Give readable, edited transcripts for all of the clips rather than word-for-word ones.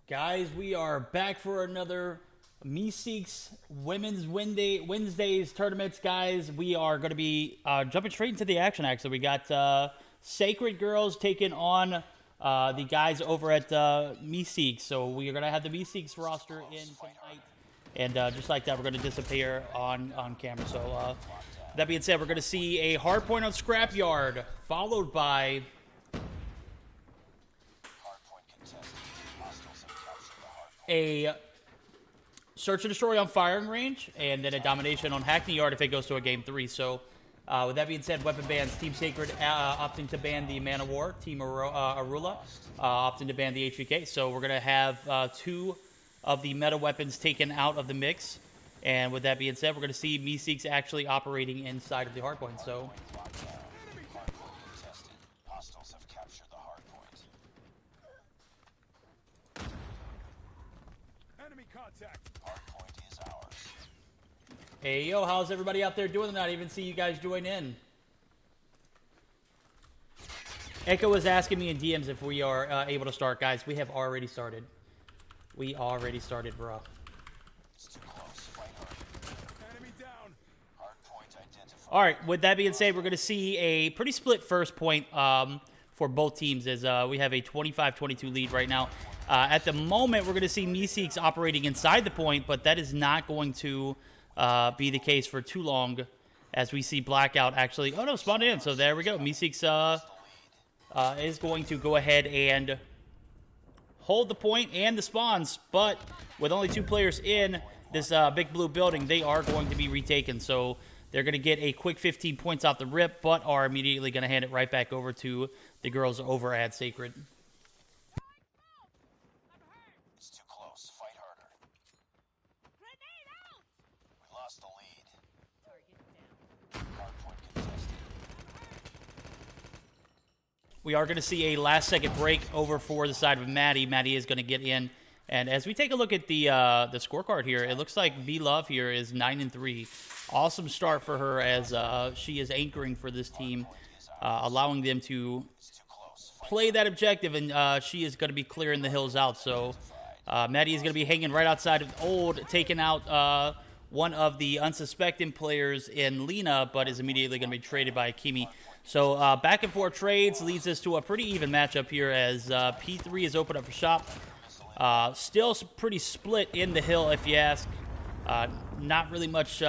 Guys, we are back for another Meseeks Women's Wednesdays tournaments, guys. We are going to be jumping straight into the action, actually. We got Sacred Girls taking on the guys over at Meseeks. So we are going to have the Meseeks roster in tonight. And just like that, we're going to disappear on camera. So that being said, we're going to see a hardpoint on Scrapyard, followed by a search and destroy on firing range, and then a domination on Hackney Yard if it goes to a game 3. So with that being said, weapon bans: Team Sacred opting to ban the Man of War, Team Arula opting to ban the HVK. So we're going to have 2 of the meta weapons taken out of the mix, and with that being said, we're going to see Meseeks actually operating inside of the hardpoint. So hey, yo, how's everybody out there doing tonight? I didn't even see you guys join in. Echo was asking me in DMs if we are able to start. Guys, we have already started. We already started, bro. All right, with that being said, we're going to see a pretty split first point for both teams as we have a 25-22 lead right now. At the moment, we're going to see Meseeks operating inside the point, but that is not going to be the case for too long as we see Blackout actually... Oh, no, spawned in. So there we go. Meseeks is going to go ahead and hold the point and the spawns, but with only 2 players in this big blue building, they are going to be retaken. So they're going to get a quick 15 points off the rip, but are immediately going to hand it right back over to the girls over at Sacred. We are going to see a last-second break over for the side of Maddie. Maddie is going to get in. And as we take a look at the scorecard here, it looks like V-Love here is 9-3. Awesome start for her as she is anchoring for this team, allowing them to play that objective, and she is going to be clearing the hills out. So Maddie is going to be hanging right outside of Old, taking out one of the unsuspecting players in Lena, but is immediately going to be traded by Akimi. So back and forth trades leads us to a pretty even matchup here as P3 is open up for shop. Still pretty split in the hill, if you ask. Not really much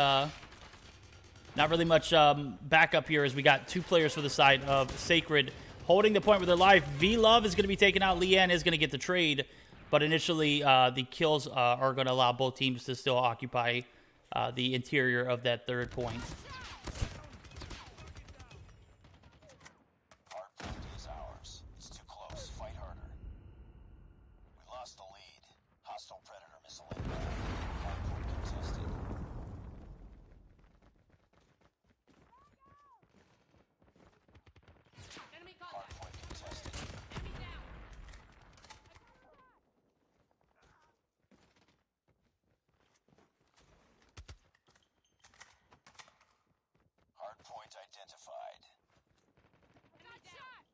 backup here as we got two players for the side of Sacred holding the point with their life. V-Love is going to be taken out. Leanne is going to get the trade, but initially the kills are going to allow both teams to still occupy the interior of that third point.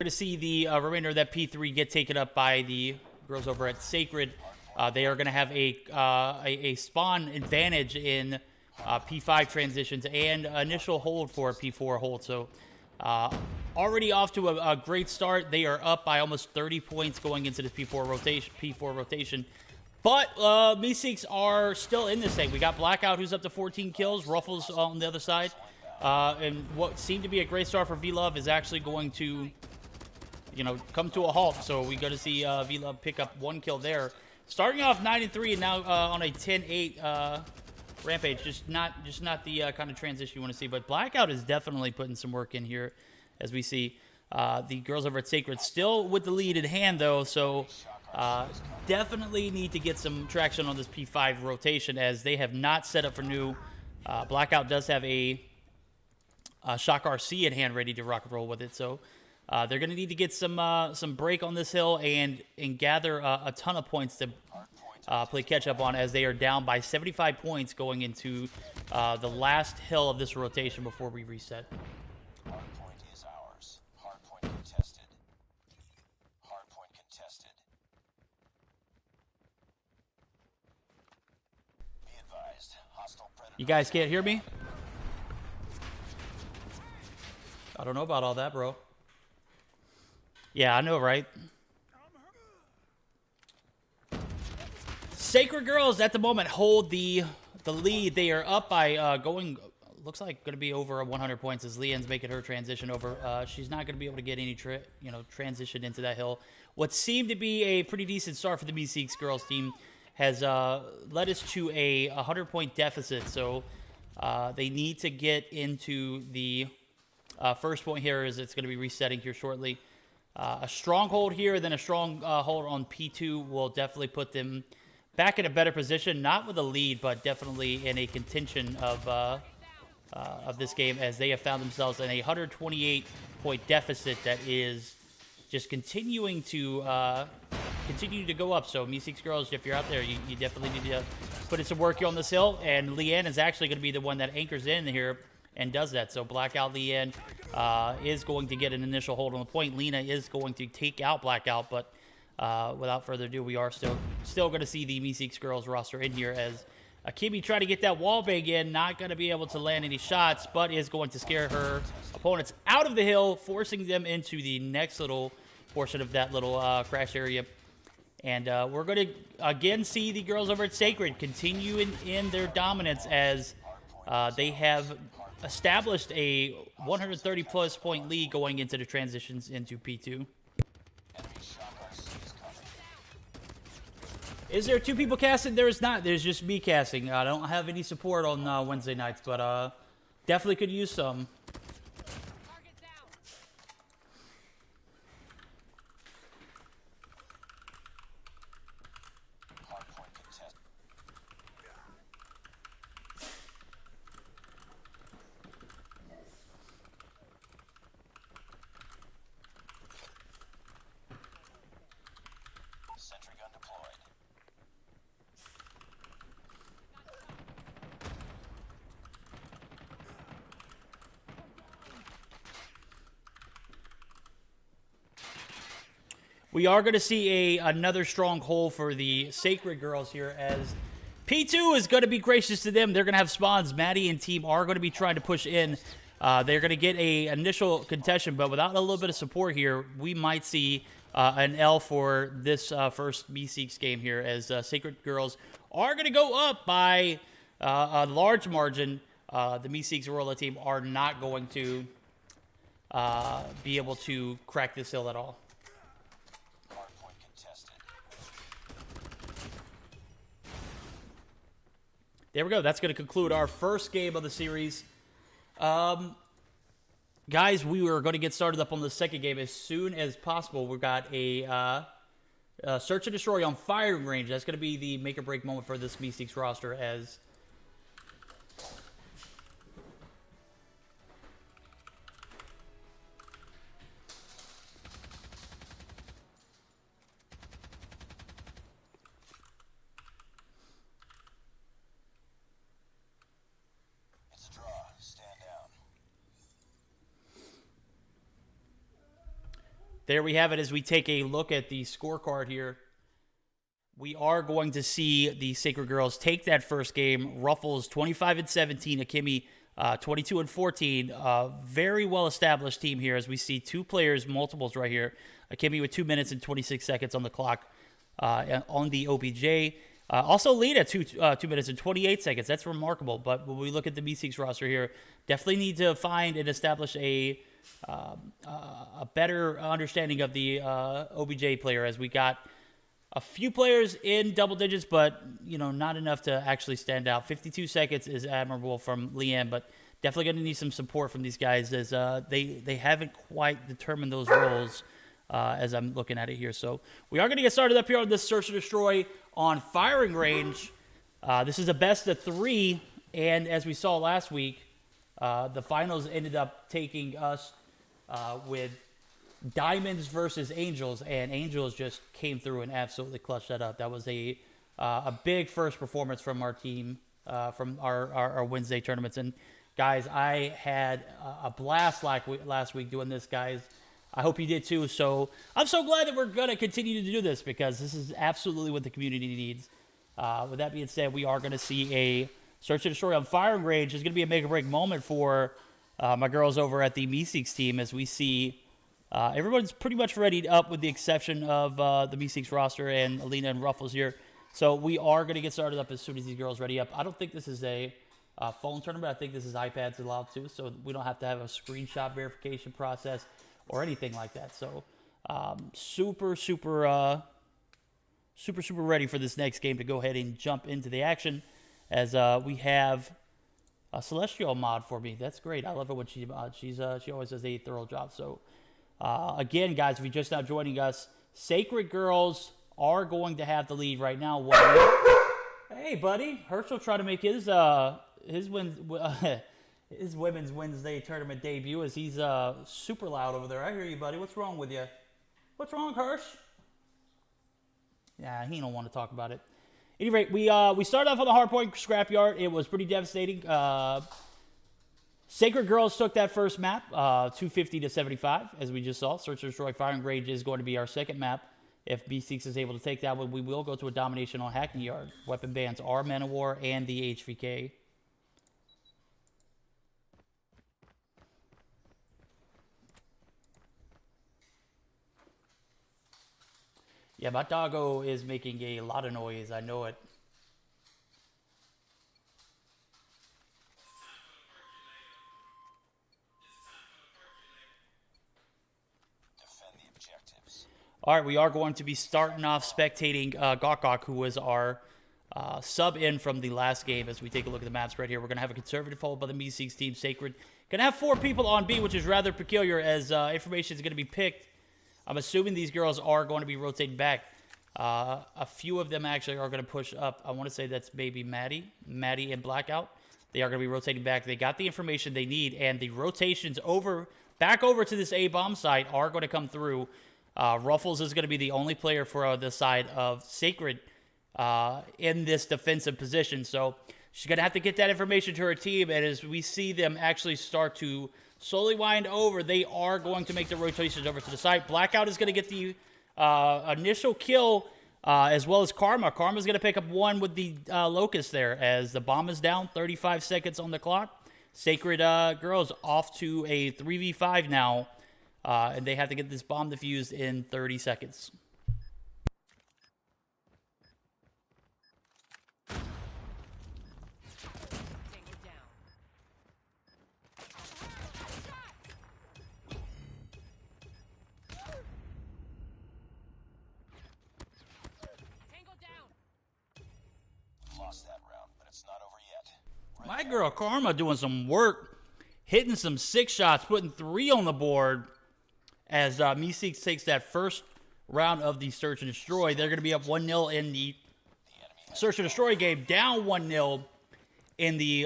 We're going to see the remainder of that P3 get taken up by the girls over at Sacred. They are going to have a spawn advantage in P5 transitions and initial hold for P4 hold. So already off to a great start. They are up by almost 30 points going into this P4 rotation. But Meseeks are still in this thing. We got Blackout, who's up to 14 kills. Ruffles on the other side. And what seemed to be a great start for V-Love is actually going to, come to a halt. So we got to see V-Love pick up one kill there. Starting off 9-3 and now on a 10-8 rampage. Just not the kind of transition you want to see. But Blackout is definitely putting some work in here, as we see the girls over at Sacred still with the lead in hand, though. So definitely need to get some traction on this P5 rotation, as they have not set up for new. Blackout does have a Shock RC in hand, ready to rock and roll with it. So they're going to need to get some break on this hill and gather a ton of points to play catch up on, as they are down by 75 points going into the last hill of this rotation before we reset. Hardpoint is ours. Hardpoint contested. Hardpoint contested. Be advised, hostile predator. You guys can't hear me? I don't know about all that, bro. Yeah, I know, right? Sacred girls at the moment hold the lead. They are up by going, looks like going to be over 100 points as Leanne's making her transition over. She's not going to be able to get any transition into that hill. What seemed to be a pretty decent start for the Meseeks girls team has led us to a 100-point deficit. So they need to get into the first point here, as it's going to be resetting here shortly. A strong hold here, then a strong hold on P2 will definitely put them back in a better position, not with a lead, but definitely in a contention of this game, as they have found themselves in a 128-point deficit that is just continuing to go up. So Meseeks girls, if you're out there, you definitely need to put in some work here on this hill, and Leanne is actually going to be the one that anchors in here and does that. So Blackout Leanne is going to get an initial hold on the point. Lena is going to take out Blackout, but without further ado, we are still going to see the Meseeks girls roster in here, as Akimi trying to get that wall bang in, not going to be able to land any shots, but is going to scare her opponents out of the hill, forcing them into the next little portion of that little crash area. And we're going to again see the girls over at Sacred continue in their dominance, as they have established a 130-plus point lead going into the transitions into P2. Is there two people casting? There is not. There's just me casting. I don't have any support on Wednesday nights, but definitely could use some. we are going to see another strong hole for the Sacred Girls here, as P2 is going to be gracious to them. They're going to have spawns. Maddie and team are going to be trying to push in. They're going to get a initial contention, but without a little bit of support here, we might see an L for this first Meseeks game here, as Sacred Girls are going to go up by a large margin. The Meseeks Aurora team are not going to be able to crack this hill at all. Hardpoint contested. There we go. That's going to conclude our first game of the series. Guys, we are going to get started up on the second game as soon as possible. We've got a search and destroy on firing range. That's going to be the make or break moment for this Meseeks roster, as It's a draw. Stand down. there we have it. As we take a look at the scorecard here, we are going to see the Sacred Girls take that first game. Ruffles 25-17, Akemi 22-14. Very well-established team here, as we see two players, multiples right here. Akemi with 2 minutes and 26 seconds on the clock on the OBJ. Also lead at 2 minutes and 28 seconds. That's remarkable. But when we look at the Meseeks roster here, definitely need to find and establish a better understanding of the OBJ player, as we got a few players in double digits, but not enough to actually stand out. 52 seconds is admirable from Liam, but definitely going to need some support from these guys, as they haven't quite determined those roles as I'm looking at it here. So we are going to get started up here on this search and destroy on firing range. This is a best of 3, and as we saw last week, the finals ended up taking us with Diamonds versus Angels, and Angels just came through and absolutely clutched that up. That was a big first performance from our team, from our Wednesday tournaments. And guys, I had a blast last week doing this, guys. I hope you did too. So I'm so glad that we're going to continue to do this, because this is absolutely what the community needs. With that being said, we are going to see a search and destroy on firing range. It's going to be a make or break moment for my girls over at the Meseeks team, as we see everyone's pretty much readied up, with the exception of the Meseeks roster and Alina and Ruffles here. So we are going to get started up as soon as these girls ready up. I don't think this is a phone tournament. I think this is iPads allowed too, so we don't have to have a screenshot verification process or anything like that. So super ready for this next game to go ahead and jump into the action, as we have a Celestial mod for me. That's great. I love it when she always does a thorough job. So again, guys, if you're just now joining us, Sacred Girls are going to have the lead right now. Hey, buddy. Herschel trying to make his Women's Wednesday tournament debut, as he's super loud over there. I hear you, buddy. What's wrong with you? What's wrong, Hirsch? Yeah, he don't want to talk about it. At any rate, we started off on the hardpoint scrapyard. It was pretty devastating. Sacred Girls took that first map, 250-75, as we just saw. Search and destroy firing range is going to be our second map. If Meseeks is able to take that one, we will go to a domination on Hackney Yard. Weapon bans are Man of War and the HVK. Yeah, my doggo is making a lot of noise. I know it. Defend the objectives. All right, we are going to be starting off spectating Gok, who was our sub in from the last game. As we take a look at the map spread here, we're going to have a conservative hold by the Meseeks team. Sacred going to have 4 people on B, which is rather peculiar, as information is going to be picked. I'm assuming these girls are going to be rotating back. A few of them actually are going to push up. I want to say that's maybe Maddie and Blackout. They are going to be rotating back. They got the information they need, and the rotations back over to this A-bomb site are going to come through. Ruffles is going to be the only player for the side of Sacred in this defensive position. So she's going to have to get that information to her team, and as we see them actually start to slowly wind over, they are going to make the rotations over to the site. Blackout is going to get the initial kill, as well as Karma. Karma's going to pick up one with the Locust there as the bomb is down. 35 seconds on the clock. Sacred Girls off to a 3v5 now, and they have to get this bomb defused in 30 seconds. Lost that round, but it's not over yet. My girl Karma doing some work, hitting some 6 shots, putting 3 on the board as Meseeks takes that first round of the Search and Destroy. They're going to be up 1-0 in the Search and Destroy game, down 1-0 in the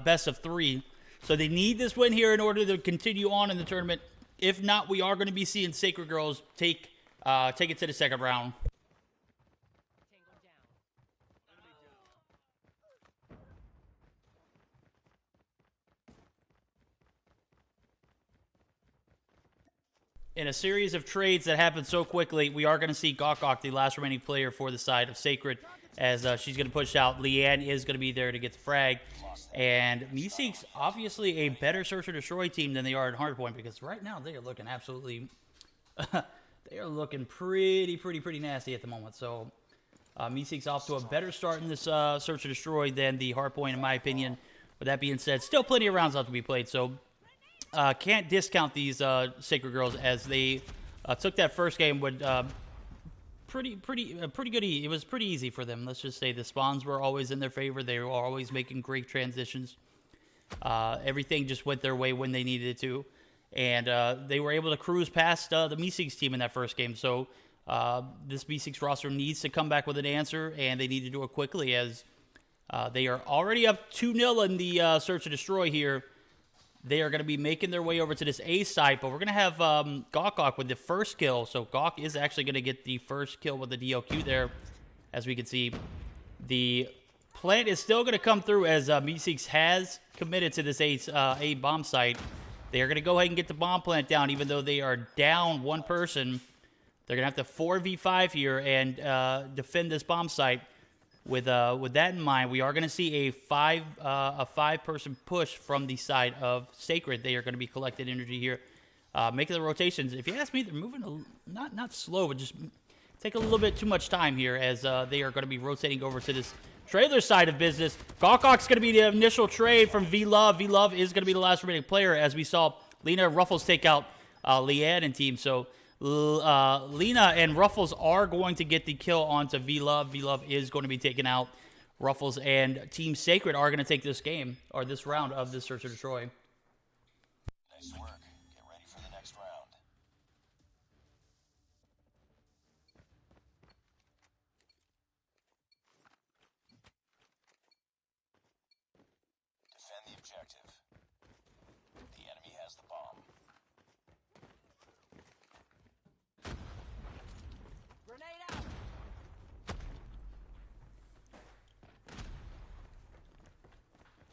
best of 3. So they need this win here in order to continue on in the tournament. If not, we are going to be seeing Sacred Girls take it to the second round. In a series of trades that happened so quickly, we are going to see Gawk, the last remaining player for the side of Sacred, as she's going to push out. Leanne is going to be there to get the frag. And Meseeks, obviously a better Search and Destroy team than they are at Hardpoint, because right now they are looking absolutely... they are looking pretty nasty at the moment. So Meseeks off to a better start in this Search and Destroy than the Hardpoint, in my opinion. With that being said, still plenty of rounds left to be played, so... can't discount these Sacred Girls as they took that first game with pretty good. It was pretty easy for them. Let's just say the spawns were always in their favor. They were always making great transitions. Everything just went their way when they needed it to, and they were able to cruise past the Meseeks team in that first game. So this Meseeks roster needs to come back with an answer, and they need to do it quickly as they are already up 2-0 in the Search and Destroy here. They are going to be making their way over to this A site, but we're going to have Gawk with the first kill. So Gawk is actually going to get the first kill with the DLQ there. As we can see, the plant is still going to come through as Meseeks has committed to this A bomb site. They are going to go ahead and get the bomb plant down, even though they are down one person. They're going to have to 4v5 here and defend this bomb site. With that in mind, we are going to see a five-person push from the side of Sacred. They are going to be collecting energy here, making the rotations. If you ask me, they're moving not slow, but just take a little bit too much time here as they are going to be rotating over to this trailer side of business. Gawk's going to be the initial trade from V-Love. V-Love is going to be the last remaining player, as we saw Lena Ruffles take out Leanne and team. So Lena and Ruffles are going to get the kill onto V-Love. V-Love is going to be taken out. Ruffles and Team Sacred are going to take this game, or this round of this Search and Destroy. Nice work. Get ready for the next round. Defend the objective. The enemy has the bomb. Grenade out!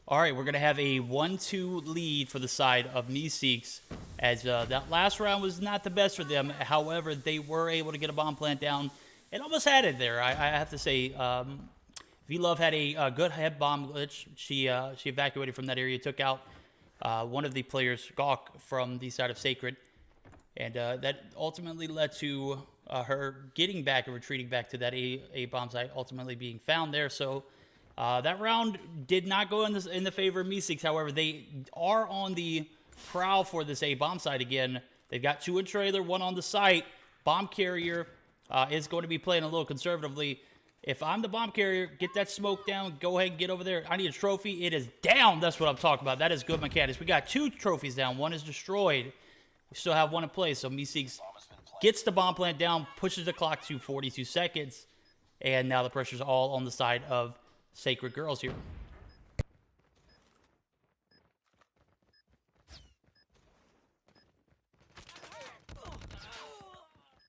All right, we're going to have a 1-2 lead for the side of Meseeks, as that last round was not the best for them. However, they were able to get a bomb plant down and almost had it there. I have to say, V-Love had a good head bomb glitch. She evacuated from that area, took out one of the players, Gawk, from the side of Sacred. And that ultimately led to her getting back and retreating back to that A bomb site, ultimately being found there. So that round did not go in the favor of Meseeks. However, they are on the prowl for this A bomb site again. They've got 2 in trailer, 1 on the site. Bomb carrier is going to be playing a little conservatively. If I'm the bomb carrier, get that smoke down. Go ahead and get over there. I need a trophy. It is down. That's what I'm talking about. That is good mechanics. We got 2 trophies down. 1 is destroyed. We still have 1 in play. So Meseeks gets the bomb plant down, pushes the clock to 42 seconds. And now the pressure's all on the side of Sacred Girls here.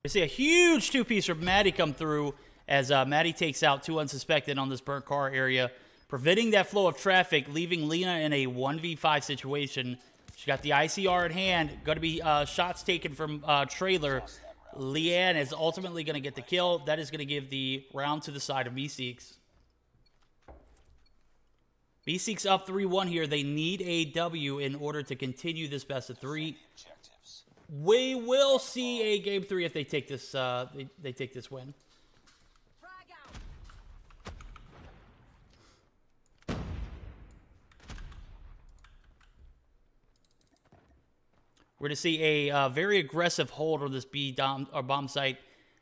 We see a huge 2-piece from Maddie come through as Maddie takes out 2 unsuspected on this burnt car area, preventing that flow of traffic, leaving Lena in a 1v5 situation. She got the ICR in hand. Going to be shots taken from trailer Leanne is ultimately going to get the kill. That is going to give the round to the side of Meseeks. Meseeks up 3-1 here. They need a W in order to continue this best of 3. We will see a game 3 if they take this. They take this win. We're going to see a very aggressive hold on this bomb site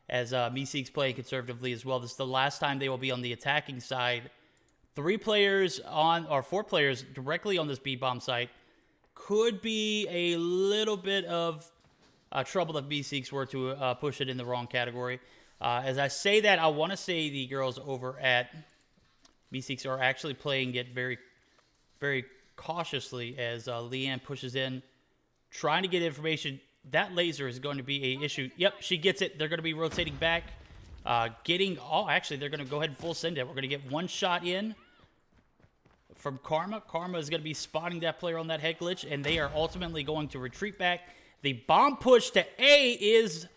as Meseeks playing conservatively as well. This is the last time they will be on the attacking side. 4 players directly on this B bomb site. Could be a little bit of trouble if Meseeks were to push it in the wrong category. As I say that, I want to say the girls over at Meseeks are actually playing it very, very cautiously as Leanne pushes in. Trying to get information. That laser is going to be an issue. Yep, she gets it. They're going to be rotating back. Actually, they're going to go ahead and full send it. We're going to get one shot in from Karma. Karma is going to be spotting that player on that head glitch, and they are ultimately going to retreat back. The bomb push to A is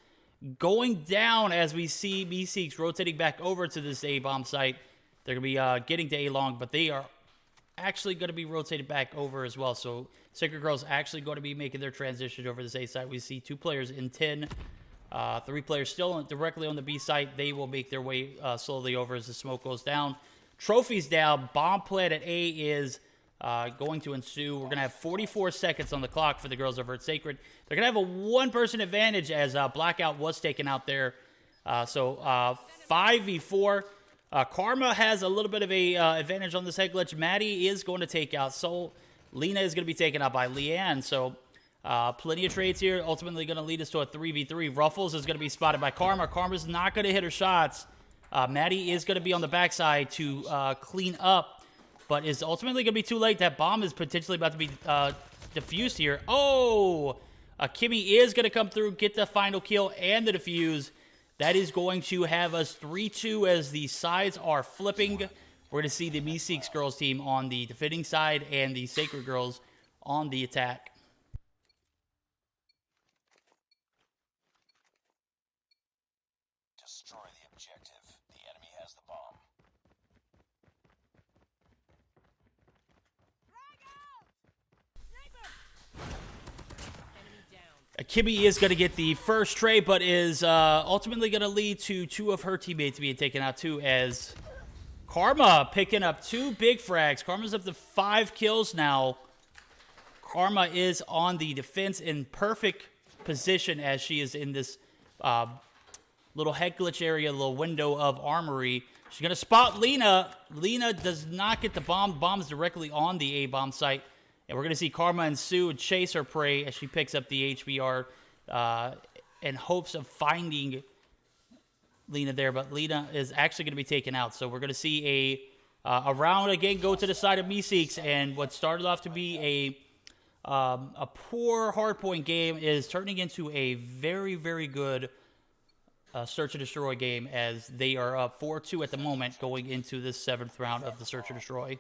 going down as we see Meseeks rotating back over to this A bomb site. They're going to be getting to A long, but they are actually going to be rotated back over as well. So Sacred Girls actually going to be making their transition over this A side. We see 2 players in 10, 3 players still directly on the B side. They will make their way slowly over as the smoke goes down. Trophies down. Bomb plant at A is going to ensue. We're going to have 44 seconds on the clock for the girls over at Sacred. They're going to have a 1-person advantage as Blackout was taken out there. So 5v4. Karma has a little bit of a advantage on this head glitch. Maddie is going to take out Soul. Lena is going to be taken out by Leanne. So plenty of trades here. Ultimately going to lead us to a 3v3. Ruffles is going to be spotted by Karma. Karma's not going to hit her shots. Maddie is going to be on the backside to clean up, but is ultimately going to be too late. That bomb is potentially about to be defused here. Oh! Kimmy is going to come through, get the final kill and the defuse. That is going to have us 3-2 as the sides are flipping. We're going to see the Meseeks girls team on the defending side and the Sacred Girls on the attack. Destroy the objective. The enemy has the bomb. Kimmy is going to get the first trade, but is ultimately going to lead to 2 of her teammates being taken out too, as Karma picking up 2 big frags. Karma's up to 5 kills now. Karma is on the defense in perfect position as she is in this little head glitch area, little window of armory. She's going to spot Lena. Lena does not get the bomb. Bomb's directly on the A bomb site. And we're going to see Karma and Sue chase her prey as she picks up the HBR in hopes of finding Lena there. But Lena is actually going to be taken out. So we're going to see a round again go to the side of Meseeks. And what started off to be a poor hardpoint game is turning into a very, very good Search and Destroy game, as they are up 4-2 at the moment going into this 7th round of the Search and Destroy.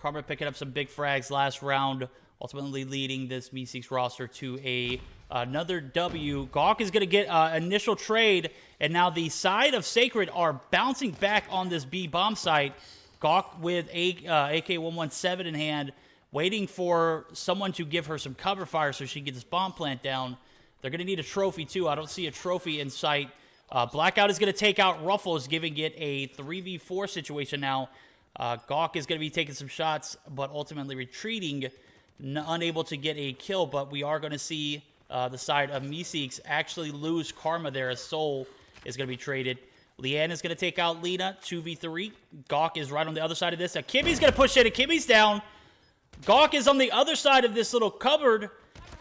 Karma picking up some big frags last round, ultimately leading this Meseeks roster to another W. Gawk is going to get initial trade, and now the side of Sacred are bouncing back on this B bomb site. Gawk with AK-117 in hand, waiting for someone to give her some cover fire so she can get this bomb plant down. They're going to need a trophy too. I don't see a trophy in sight. Blackout is going to take out Ruffles, giving it a 3v4 situation now. Gawk is going to be taking some shots, but ultimately retreating, unable to get a kill. But we are going to see the side of Meseeks actually lose Karma there, as Soul is going to be traded. Leanne is going to take out Lena, 2v3. Gawk is right on the other side of this. Kimmy's going to push it, and Kimmy's down. Gawk is on the other side of this little cupboard,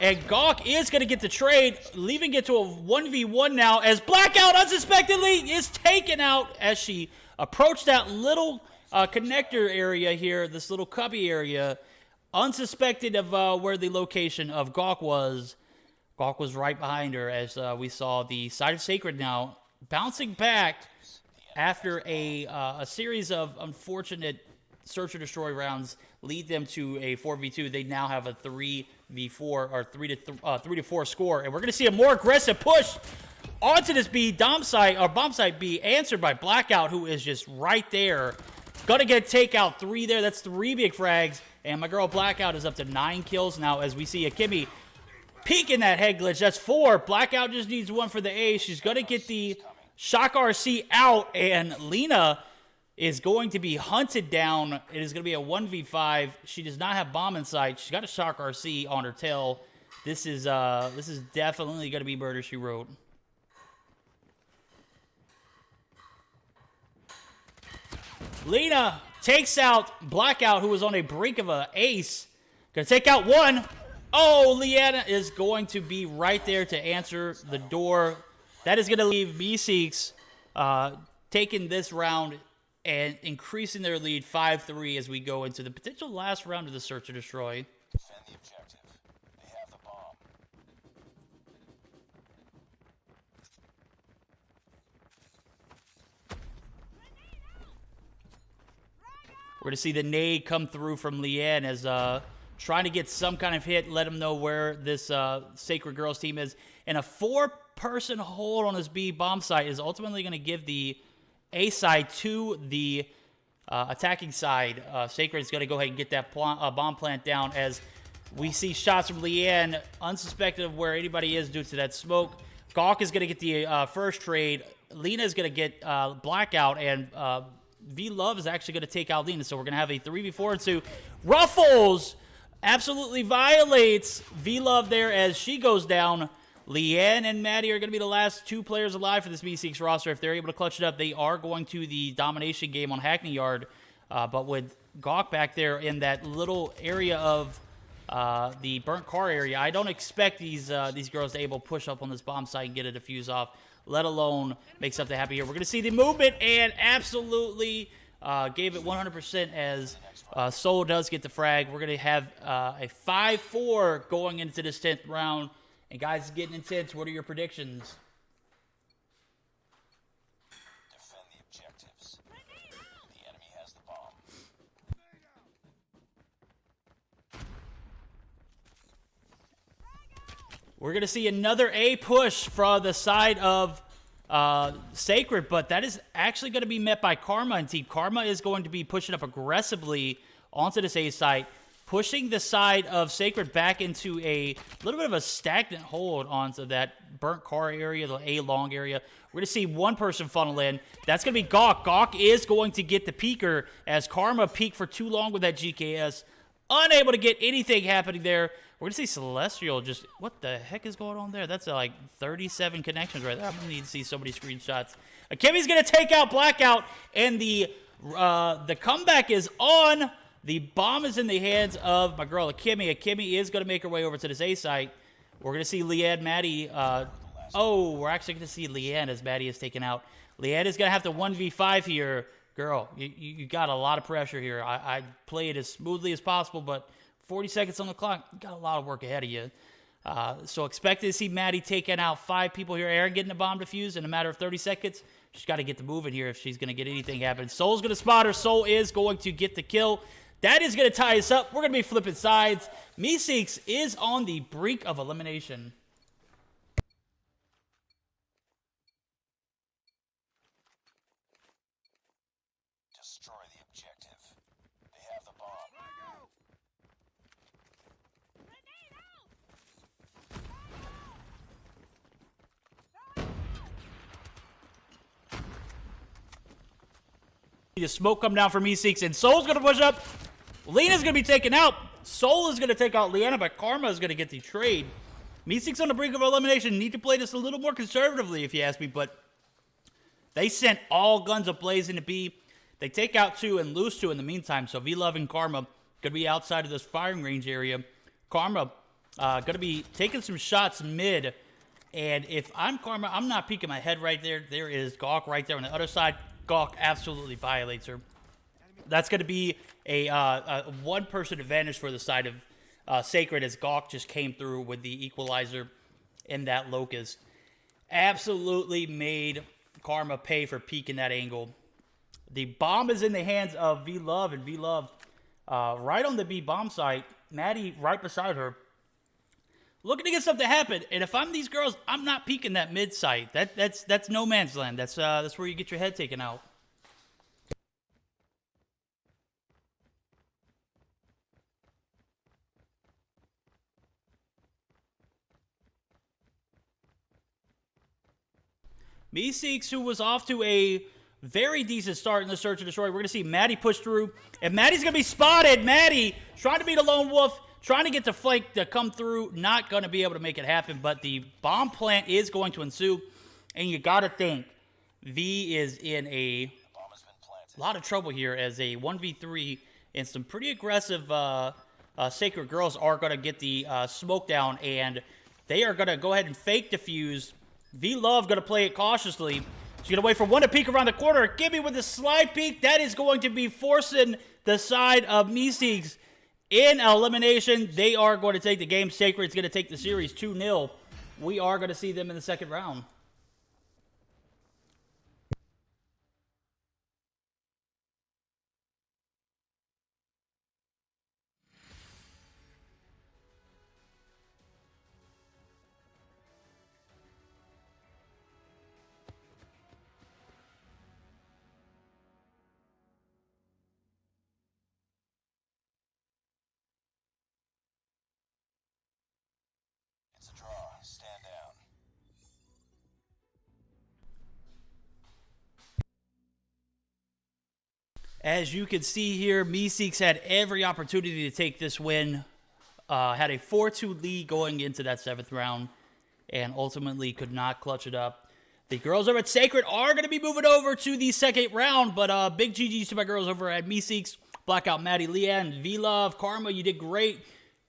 and Gawk is going to get the trade, leaving it to a 1v1 now, as Blackout unsuspectedly is taken out as she approached that little connector area here, this little cubby area, unsuspected of where the location of Gawk was. Gawk was right behind her as we saw the side of Sacred now bouncing back after a series of unfortunate search or destroy rounds lead them to a 4v2, they now have a 3v4 or 3-4 score, and we're going to see a more aggressive push onto this bomb site B, answered by Blackout, who is just right there. Gonna get takeout 3 there. That's 3 big frags, and my girl Blackout is up to 9 kills now as we see Akemi peeking that head glitch. That's 4. Blackout just needs 1 for the A. She's gonna get the Shock RC out, and Lena is going to be hunted down. It is going to be a 1v5. She does not have bomb in sight. She's got a Shock RC on her tail. This is definitely going to be murder, she wrote. Lena takes out Blackout, who was on a brink of an ace. Going to take out 1. Oh, Leanna is going to be right there to answer the door. That is going to leave Meseeks taking this round and increasing their lead 5-3 as we go into the potential last round of the Search or Destroy. Defend the objective. They have the bomb. We're going to see the nade come through from Leanne as trying to get some kind of hit, let them know where this Sacred Girls team is. And a 4-person hold on this B bomb site is ultimately going to give the A side to the attacking side. Sacred is going to go ahead and get that bomb plant down as we see shots from Leanne, unsuspected of where anybody is due to that smoke. Gawk is going to get the first trade. Lena is going to get Blackout, and V-Love is actually going to take out Lena. So we're going to have a 3v4 and 2. Ruffles absolutely violates V-Love there as she goes down. Leanne and Maddie are going to be the last 2 players alive for this Meseeks roster. If they're able to clutch it up, they are going to the domination game on Hackney Yard. But with Gawk back there in that little area of the burnt car area, I don't expect these girls to able to push up on this bomb site and get a defuse off, let alone make something happen here. We're going to see the movement and absolutely gave it 100% as Soul does get the frag. We're going to have a 5-4 going into this 10th round. And guys, it's getting intense. What are your predictions? Defend the objectives. The enemy has the bomb. We're going to see another A push from the side of Sacred, but that is actually going to be met by Karma and team. Karma is going to be pushing up aggressively onto this A site, pushing the side of Sacred back into a little bit of a stagnant hold onto that burnt car area, the A long area. We're going to see 1 person funnel in. That's going to be Gawk. Gawk is going to get the peeker as Karma peeked for too long with that GKS. Unable to get anything happening there. We're going to see Celestial just... What the heck is going on there? That's like 37 connections right there. I'm going to need to see so many screenshots. Akemi's going to take out Blackout, and the comeback is on. The bomb is in the hands of my girl Akemi. Akemi is going to make her way over to this A site. We're going to see Leanne, Maddie. We're actually going to see Leanne as Maddie is taken out. Leanne is going to have to 1v5 here. Girl, you got a lot of pressure here. I play it as smoothly as possible, but 40 seconds on the clock, you got a lot of work ahead of you. So expect to see Maddie taking out 5 people here. Aaron getting the bomb defused in a matter of 30 seconds. She's got to get the moving here if she's going to get anything happen. Soul's going to spot her. Soul is going to get the kill. That is going to tie us up. We're going to be flipping sides. Meseeks is on the brink of elimination. Destroy the objective. They have the bomb. The smoke come down from Meseeks, and Soul's going to push up. Lena's going to be taken out. Soul is going to take out Leanna, but Karma is going to get the trade. Meseeks on the brink of elimination. Need to play this a little more conservatively, if you ask me, but they sent all guns ablaze into B. They take out 2 and lose 2 in the meantime, so V-Love and Karma going to be outside of this firing range area. Karma going to be taking some shots mid, and if I'm Karma, I'm not peeking my head right there. There is Gawk right there on the other side. Gawk absolutely violates her. That's going to be a 1-person advantage for the side of Sacred as Gawk just came through with the equalizer in that Locust. Absolutely made Karma pay for peeking that angle. The bomb is in the hands of V-Love, and V-Love right on the B bomb site. Maddie right beside her, looking to get something to happen. And if I'm these girls, I'm not peeking that mid site. That's no man's land. That's where you get your head taken out. Meseeks, who was off to a very decent start in the Search and Destroy. We're going to see Maddie push through, and Maddie's going to be spotted. Maddie trying to be the lone wolf, trying to get the flank to come through. Not going to be able to make it happen, but the bomb plant is going to ensue, and you got to think V is in a lot of trouble here as a 1v3, and some pretty aggressive Sacred girls are going to get the smoke down, and they are going to go ahead and fake defuse. V-Love going to play it cautiously. She's going to wait for one to peek around the corner. Gibby with the slide peek. That is going to be forcing the side of Meseeks in elimination. They are going to take the game. Sacred's going to take the series 2-0. We are going to see them in the second round. It's a draw. Stand down. As you can see here, Meseeks had every opportunity to take this win. Had a 4-2 lead going into that 7th round, and ultimately could not clutch it up. The girls over at Sacred are going to be moving over to the 2nd round, but big GG's to my girls over at Meseeks. Blackout Maddie, Leanne, V-Love, Karma, you did great.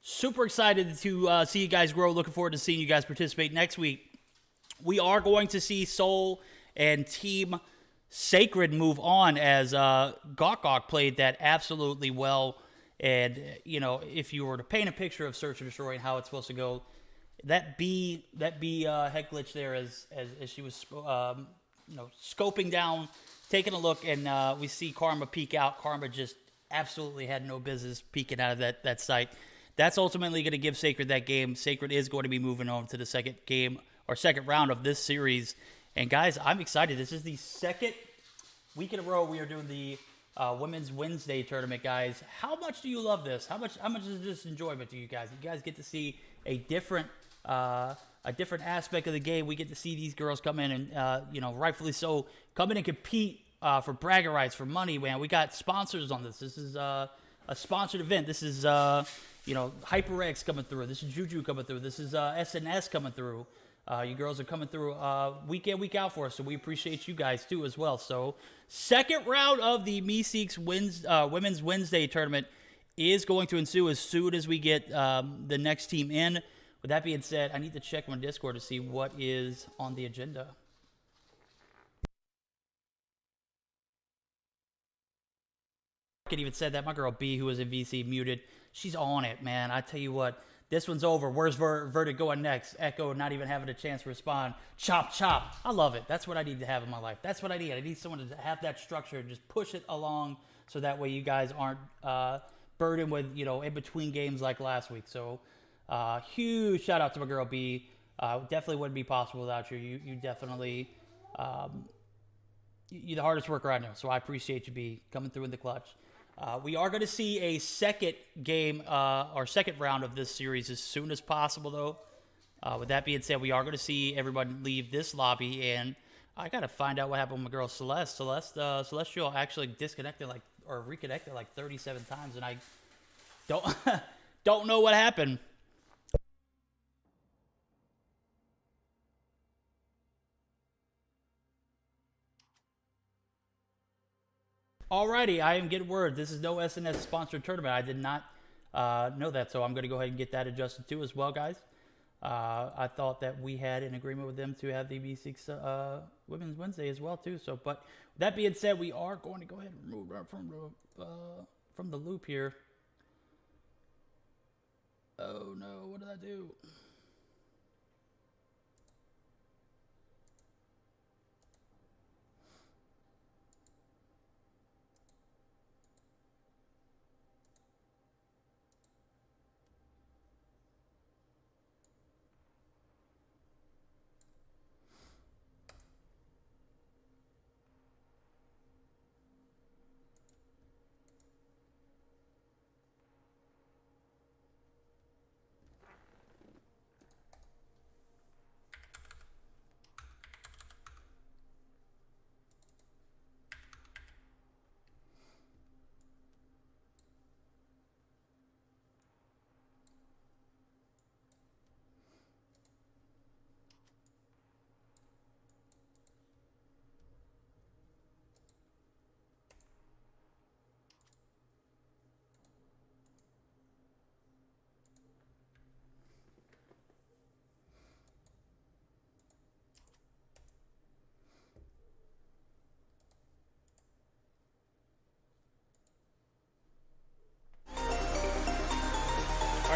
Super excited to see you guys grow. Looking forward to seeing you guys participate next week. We are going to see Soul and Team Sacred move on as Gawk played that absolutely well. And, you know, if you were to paint a picture of Search and Destroy and how it's supposed to go, that B head glitch there as she was, you know, scoping down, taking a look, and we see Karma peek out. Karma just absolutely had no business peeking out of that site. That's ultimately going to give Sacred that game. Sacred is going to be moving on to the second game or second round of this series. And guys, I'm excited. This is the 2nd week in a row we are doing the Women's Wednesday tournament, guys. How much do you love this? How much is this enjoyment to you guys? You guys get to see a different aspect of the game. We get to see these girls come in and, you know, rightfully so, come in and compete for bragging rights, for money, man. We got sponsors on this. This is a sponsored event. This is, you know, HyperX coming through. This is JuJu coming through. This is SnS coming through. You girls are coming through week in, week out for us, so we appreciate you guys too as well. So, 2nd round of the Meseeks Women's Wednesday tournament is going to ensue as soon as we get the next team in. With that being said, I need to check my Discord to see what is on the agenda. I could even said that my girl B, who was in VC, muted. She's on it, man. I tell you what. This one's over. Where's Verdict going next? Echo not even having a chance to respond. Chop, chop. I love it. That's what I need to have in my life. That's what I need. I need someone to have that structure and just push it along so that way you guys aren't burdened with, you know, in between games like last week. So, huge shout out to my girl B. Definitely wouldn't be possible without you. You definitely, you're the hardest worker I know. So I appreciate you, B, coming through in the clutch. We are going to see a second game or second round of this series as soon as possible, though. With that being said, we are going to see everybody leave this lobby, and I got to find out what happened with my girl Celeste. Celestial actually disconnected or reconnected like 37 times, and I don't know what happened. Alrighty, I am getting word. This is no SnS sponsored tournament. I did not know that, so I'm going to go ahead and get that adjusted too as well, guys. I thought that we had an agreement with them to have the Meseeks Women's Wednesday as well too. So, but that being said, we are going to go ahead and remove her from the loop here. Oh no, what did I do?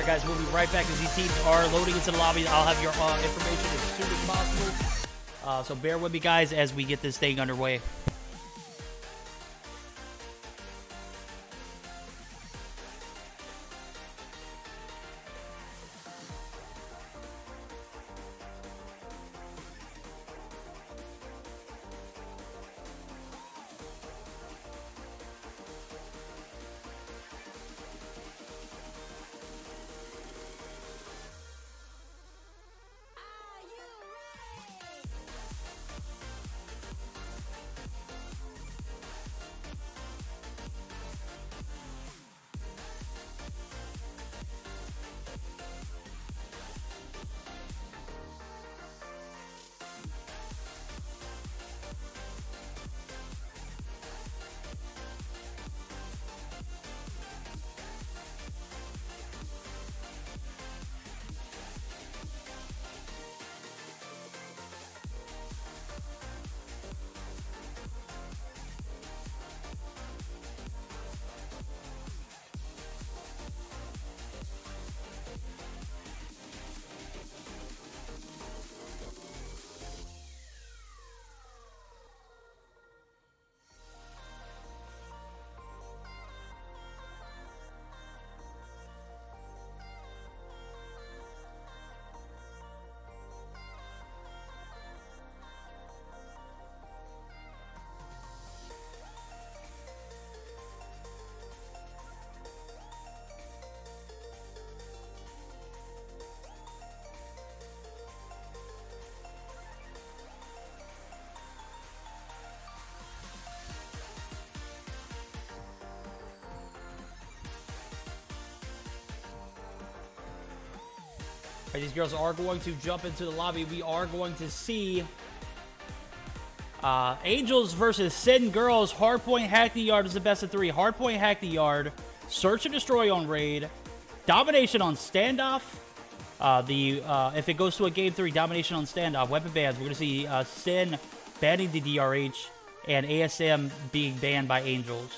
right, guys, we'll be right back as these teams are loading into the lobby. I'll have your information as soon as possible. So bear with me, guys, as we get this thing underway. These girls are going to jump into the lobby. We are going to see Angels versus Sin girls. Hardpoint Hack the Yard is the best of 3. Hardpoint Hack the Yard, Search and Destroy on Raid, Domination on Standoff. If it goes to a Game 3, Domination on Standoff, Weapon Bans. We're going to see Sin banning the DRH and ASM being banned by Angels.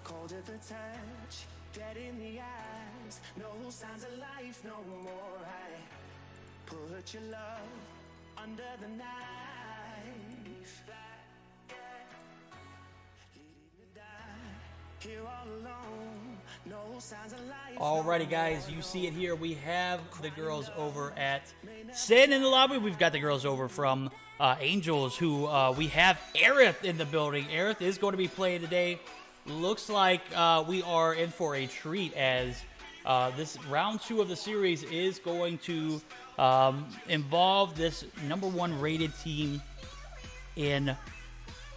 Cold at the touch, dead in the eyes, no signs of life no more. I put your love under the knife. Here all alone, no signs of life. Alrighty, guys, you see it here. We have the girls over at Sin in the lobby. We've got the girls over from Angels, who we have Aerith in the building. Aerith is going to be playing today. Looks like we are in for a treat, as this round 2 of the series is going to involve this #1 rated team in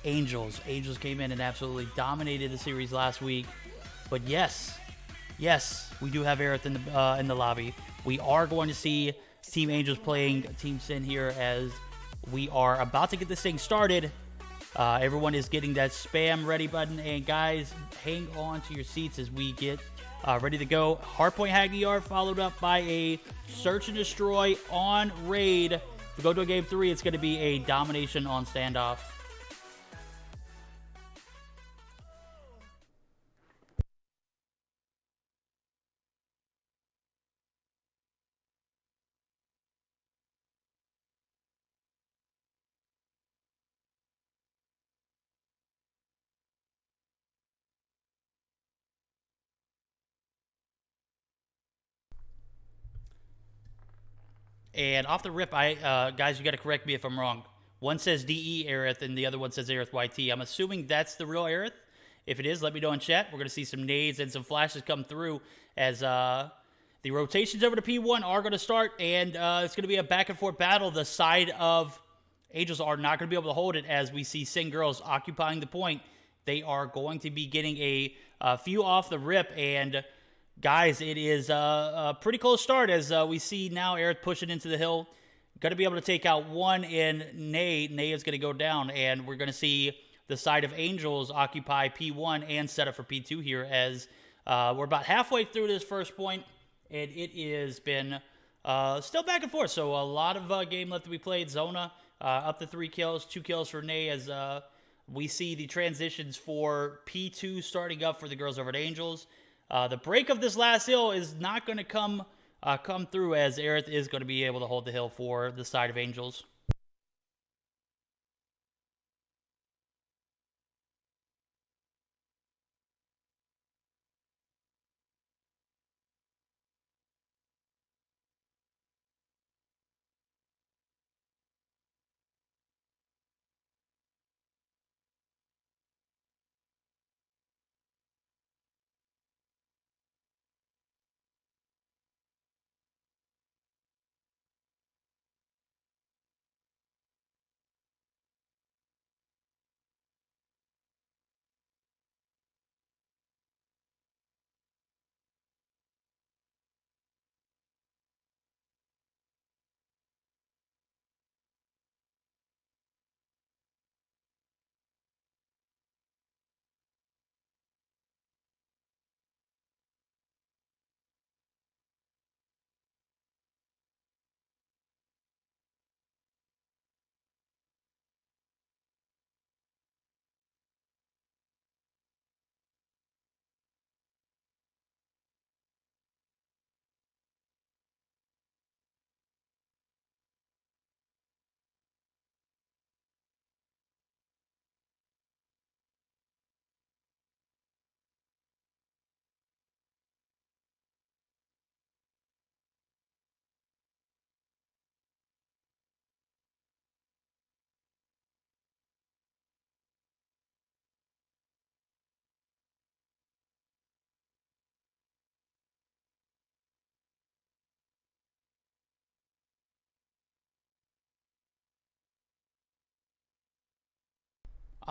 Angels. Angels came in and absolutely dominated the series last week. But yes, we do have Aerith in the lobby. We are going to see Team Angels playing Team Sin here, as we are about to get this thing started. Everyone is getting that spam ready button, and guys, hang on to your seats as we get ready to go. Hardpoint Hack the Yard followed up by a Search and Destroy on Raid. If we go to a Game 3, it's going to be a Domination on Standoff. And off the rip, guys, you got to correct me if I'm wrong. One says DE Aerith, and the other one says Aerith YT. I'm assuming that's the real Aerith. If it is, let me know in chat. We're going to see some nades and some flashes come through as the rotations over to P1 are going to start, and it's going to be a back-and-forth battle. The side of Angels are not going to be able to hold it as we see Sin Girls occupying the point. They are going to be getting a few off the rip, and guys, it is a pretty close start as we see now Aerith pushing into the hill. Going to be able to take out one in Nay. Nay is going to go down, and we're going to see the side of Angels occupy P1 and set up for P2 here as we're about halfway through this first point, and it has been still back and forth. So a lot of game left to be played. Zona up to 3 kills, 2 kills for Nay as we see the transitions for P2 starting up for the girls over at Angels. The break of this last hill is not going to come through as Aerith is going to be able to hold the hill for the side of Angels.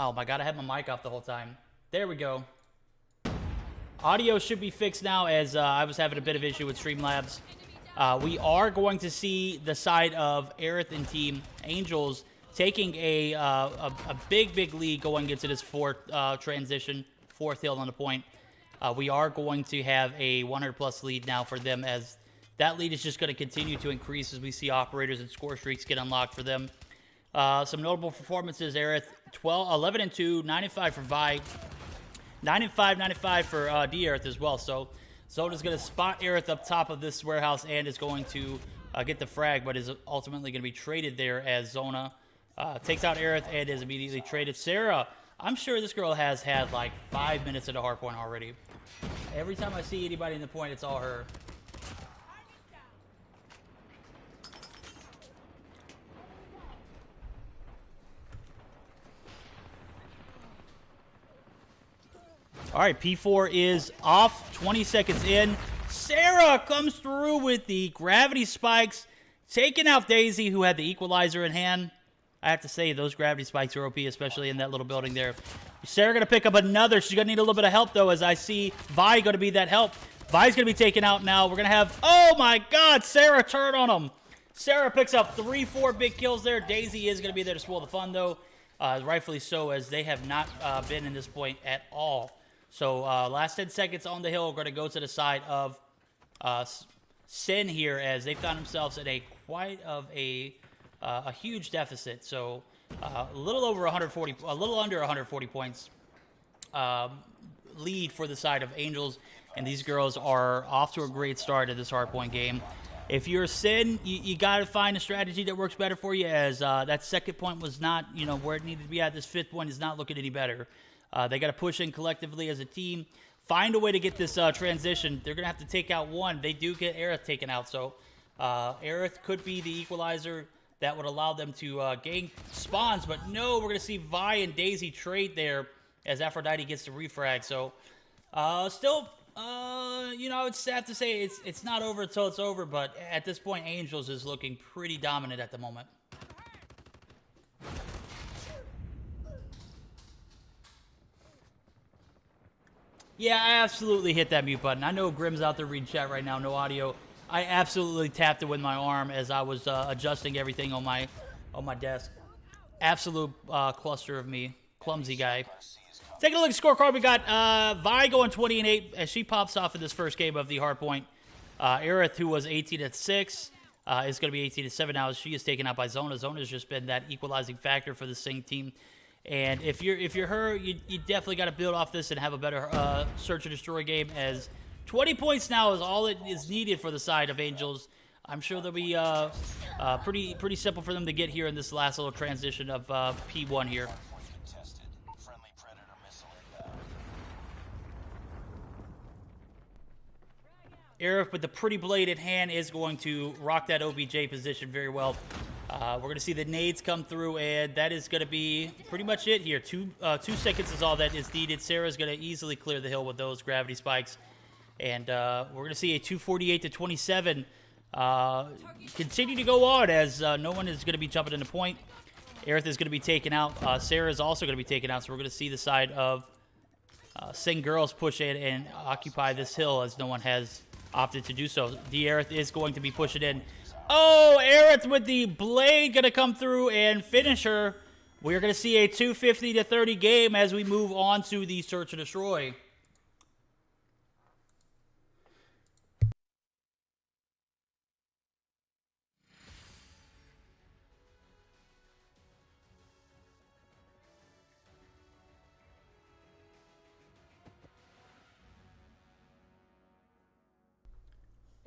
Oh my god, I had my mic off the whole time. There we go. Audio should be fixed now as I was having a bit of issue with Streamlabs. We are going to see the side of Aerith and Team Angels taking a big lead going into this fourth transition, fourth hill on the point. We are going to have a 100+ lead now for them as that lead is just going to continue to increase as we see operators and score streaks get unlocked for them. Some notable performances, Aerith, 11-2, 9-5 for Vi, 9-5, 9-5 for D-Aerith as well. So Zona's going to spot Aerith up top of this warehouse and is going to get the frag, but is ultimately going to be traded there as Zona takes out Aerith and is immediately traded. Sarah, I'm sure this girl has had like 5 minutes at a hard point already. Every time I see anybody in the point, it's all her. All right, P4 is off, 20 seconds in. Sarah comes through with the gravity spikes, taking out Daisy, who had the equalizer in hand. I have to say, those gravity spikes are OP, especially in that little building there. Sarah going to pick up another. She's going to need a little bit of help, though, as I see Vi going to be that help. Vi's going to be taken out now. We're going to have, oh my god, Sarah turn on him. Sarah picks up 3-4 big kills there. Daisy is going to be there to spoil the fun, though. Rightfully so, as they have not been in this point at all. So last 10 seconds on the hill, we're going to go to the side of Sin here as they found themselves in quite a huge deficit. So a little over 140, a little under 140 points lead for the side of Angels, and these girls are off to a great start at this hardpoint game. If you're Sin, you got to find a strategy that works better for you, as that second point was not, where it needed to be at. This fifth point is not looking any better. They got to push in collectively as a team. Find a way to get this transition. They're going to have to take out one. They do get Aerith taken out, so Aerith could be the equalizer. that would allow them to gain spawns. But no, we're going to see Vi and Daisy trade there as Aphrodite gets the refrag. So still, you know, it's sad to say it's not over until it's over. But at this point, Angels is looking pretty dominant at the moment. Yeah, I absolutely hit that mute button. I know Grim's out there reading chat right now, no audio. I absolutely tapped it with my arm as I was adjusting everything on my desk. Absolute cluster of me. Clumsy guy. Taking a look at the scorecard, we got Vi going 20-8 as she pops off in this first game of the hardpoint. Aerith, who was 18-6, is going to be 18-7 now as she is taken out by Zona. Zona's just been that equalizing factor for the Sing team. And if you're her, you definitely got to build off this and have a better search and destroy game, as 20 points now is all it is needed for the side of Angels. I'm sure they'll be pretty simple for them to get here in this last little transition of P1 here. Aerith with the pretty bladed hand is going to rock that OBJ position very well. We're going to see the nades come through, and that is going to be pretty much it here. 2 seconds is all that is needed. Sarah's going to easily clear the hill with those gravity spikes. And we're going to see a 248-27 continue to go on as no one is going to be jumping into point. Aerith is going to be taken out. Sarah is also going to be taken out, so we're going to see the side of Sing Girls push in and occupy this hill as no one has opted to do so. The Aerith is going to be pushing in. Oh, Aerith with the blade going to come through and finish her. We're going to see a 250-30 game as we move on to the Search and Destroy.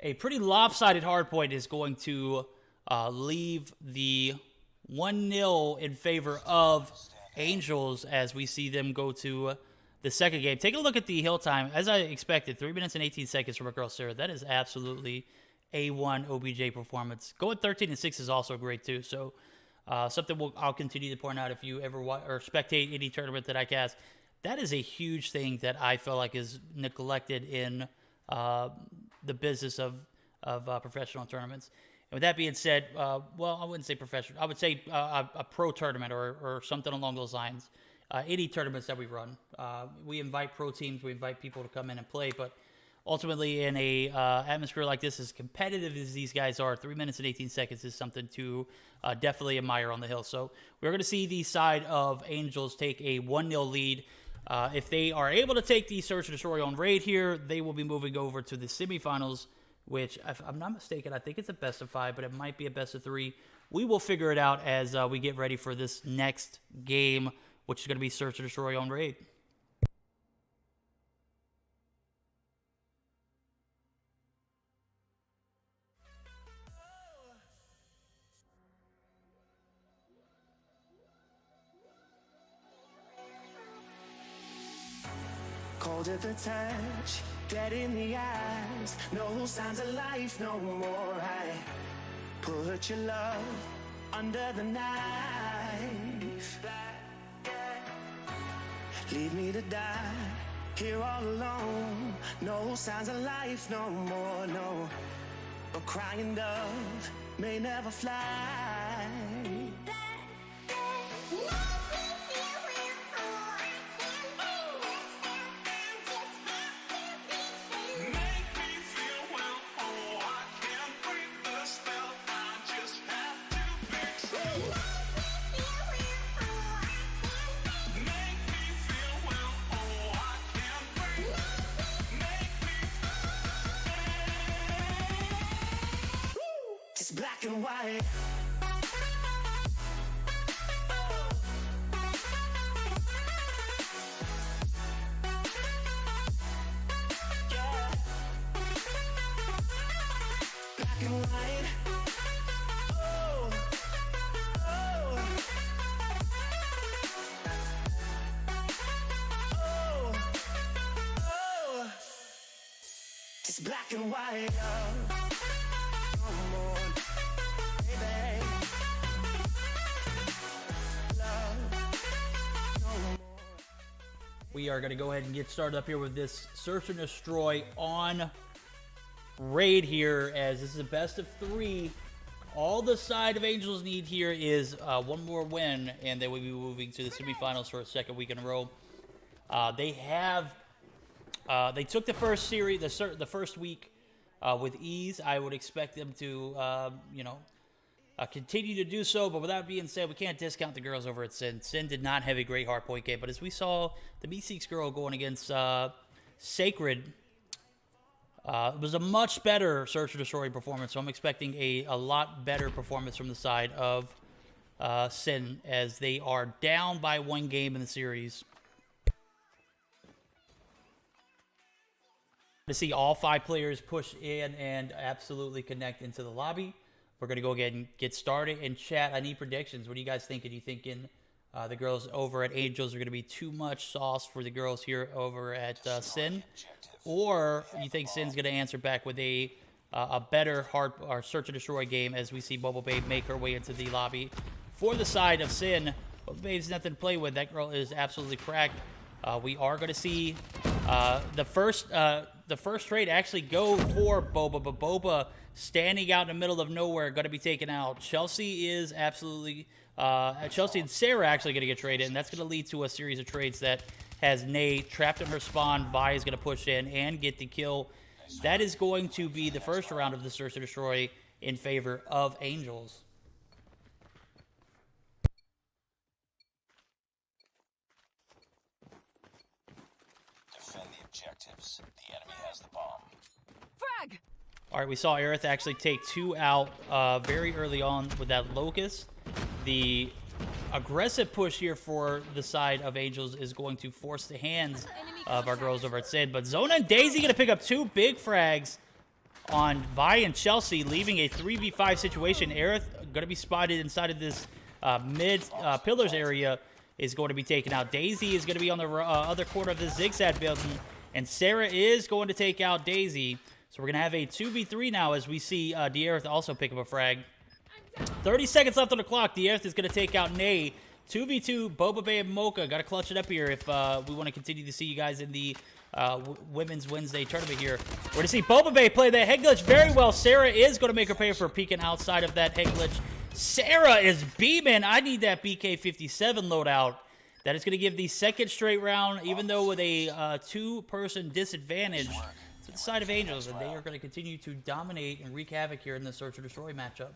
A pretty lopsided hardpoint is going to leave the 1-0 in favor of Angels as we see them go to the second game. Take a look at the hill time. As I expected, 3 minutes and 18 seconds from a girl, Sarah. That is absolutely A1 OBJ performance. Going 13-6 is also great, too. So something I'll continue to point out if you ever watch or spectate any tournament that I cast. That is a huge thing that I feel like is neglected in the business of professional tournaments. And with that being said, well, I wouldn't say professional. I would say a pro tournament or something along those lines. Any tournaments that we run. We invite pro teams. We invite people to come in and play. But ultimately, in a atmosphere like this, as competitive as these guys are, 3 minutes and 18 seconds is something to definitely admire on the hill. So we're going to see the side of Angels take a 1-0 lead. If they are able to take the Search and Destroy on raid here, they will be moving over to the semifinals, which, if I'm not mistaken, I think it's a best of 5, but it might be a best of 3. We will figure it out as we get ready for this next game, which is going to be Search and Destroy on raid. Cold at the touch, dead in the eyes, no signs of life no more. I put your love under the knife. Leave me to die here all alone. No signs of life no more, no. A crying dove may never fly. Black and white. Yeah. Black and white. Oh. Oh. Oh. Oh. Just black and white. we are going to go ahead and get started up here with this Search and Destroy on raid here, as this is a best of 3. All the side of Angels need here is one more win, and they will be moving to the semifinals for a second week in a row. They took the first series, the first week with ease. I would expect them to, continue to do so. But with that being said, we can't discount the girls over at Sin. Sin did not have a great hardpoint game, but as we saw the Meseeks girl going against Sacred, it was a much better Search and Destroy performance. So I'm expecting a lot better performance from the side of Sin, as they are down by 1 game in the series. To see all 5 players push in and absolutely connect into the lobby. We're going to go ahead and get started in chat. I need predictions. What are you guys thinking? Are you thinking the girls over at Angels are going to be too much sauce for the girls here over at Sin? Or you think Sin's going to answer back with a better Search and Destroy game, as we see Bobo Babe make her way into the lobby for the side of Sin? Bobo Babe's nothing to play with. That girl is absolutely cracked. We are going to see the first trade actually go for Boba, but Boba standing out in the middle of nowhere, going to be taken out. Chelsea is absolutely Chelsea and Sarah actually going to get traded, and that's going to lead to a series of trades that has Nay trapped in her spawn. Vi is going to push in and get the kill. That is going to be the first round of the Search and Destroy in favor of Angels. Defend the objectives. The enemy has the bomb. Frag! All right, we saw Aerith actually take 2 out very early on with that Locust. The aggressive push here for the side of Angels is going to force the hands of our girls over at Sid. But Zona and Daisy going to pick up 2 big frags on Vi and Chelsea, leaving a 3v5 situation. Aerith going to be spotted inside of this mid pillars area, is going to be taken out. Daisy is going to be on the other corner of this zigzag building, and Sarah is going to take out Daisy. So we're going to have a 2v3 now, as we see D'Aerith also pick up a frag. 30 seconds left on the clock. D'Aerith is going to take out Nay. 2v2, Boba Bay and Mocha. Got to clutch it up here if we want to continue to see you guys in the Women's Wednesday tournament here. We're going to see Boba Bay play that head glitch very well. Sarah is going to make her pay for peeking outside of that head glitch. Sarah is beaming. I need that BK57 loadout. That is going to give the second straight round, even though with a 2-person disadvantage, to the side of Angels, and they are going to continue to dominate and wreak havoc here in the Search and Destroy matchup.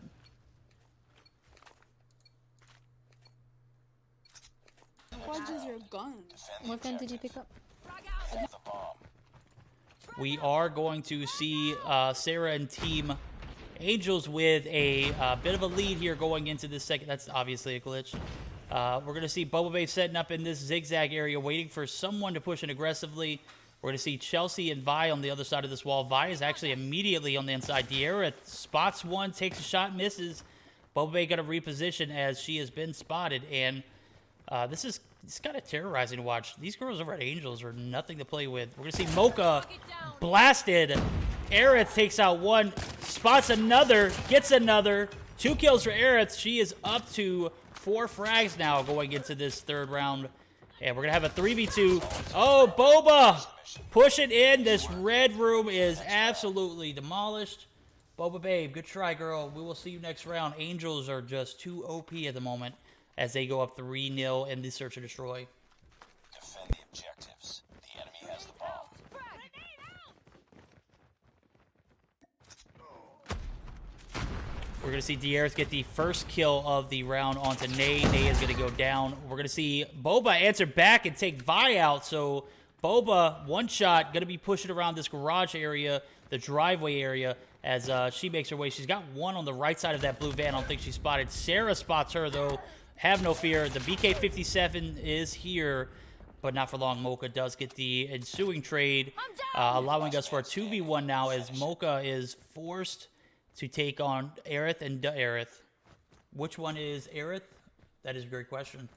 What is your gun? What gun did you pick up? The bomb. We are going to see Sarah and Team Angels with a bit of a lead here going into this second. That's obviously a glitch. We're going to see Boba Bay setting up in this zigzag area, waiting for someone to push in aggressively. We're going to see Chelsea and Vi on the other side of this wall. Vi is actually immediately on the inside. D'Aerith spots one, takes a shot, misses. Boba Bay got to reposition as she has been spotted, and it's kind of terrorizing to watch. These girls over at Angels are nothing to play with. We're going to see Mocha blasted. Aerith takes out one, spots another, gets another. 2 kills for Aerith. She is up to 4 frags now going into this third round. And we're going to have a 3v2. Oh, Boba! Push it in. This red room is absolutely demolished. Boba Babe, good try, girl. We will see you next round. Angels are just too OP at the moment as they go up 3-0 in the Search and Destroy. Defend the objectives. The enemy has the bomb. We're going to see D'Aerith get the first kill of the round onto Nay. Nay is going to go down. We're going to see Boba answer back and take Vi out. So Boba, one shot, going to be pushing around this garage area, the driveway area, as she makes her way. She's got one on the right side of that blue van. I don't think she spotted. Sarah spots her, though. Have no fear. The BK57 is here, but not for long. Mocha does get the ensuing trade, allowing us for a 2v1 now, as Mocha is forced to take on Aerith and D'Aerith. Which one is Aerith? That is a great question.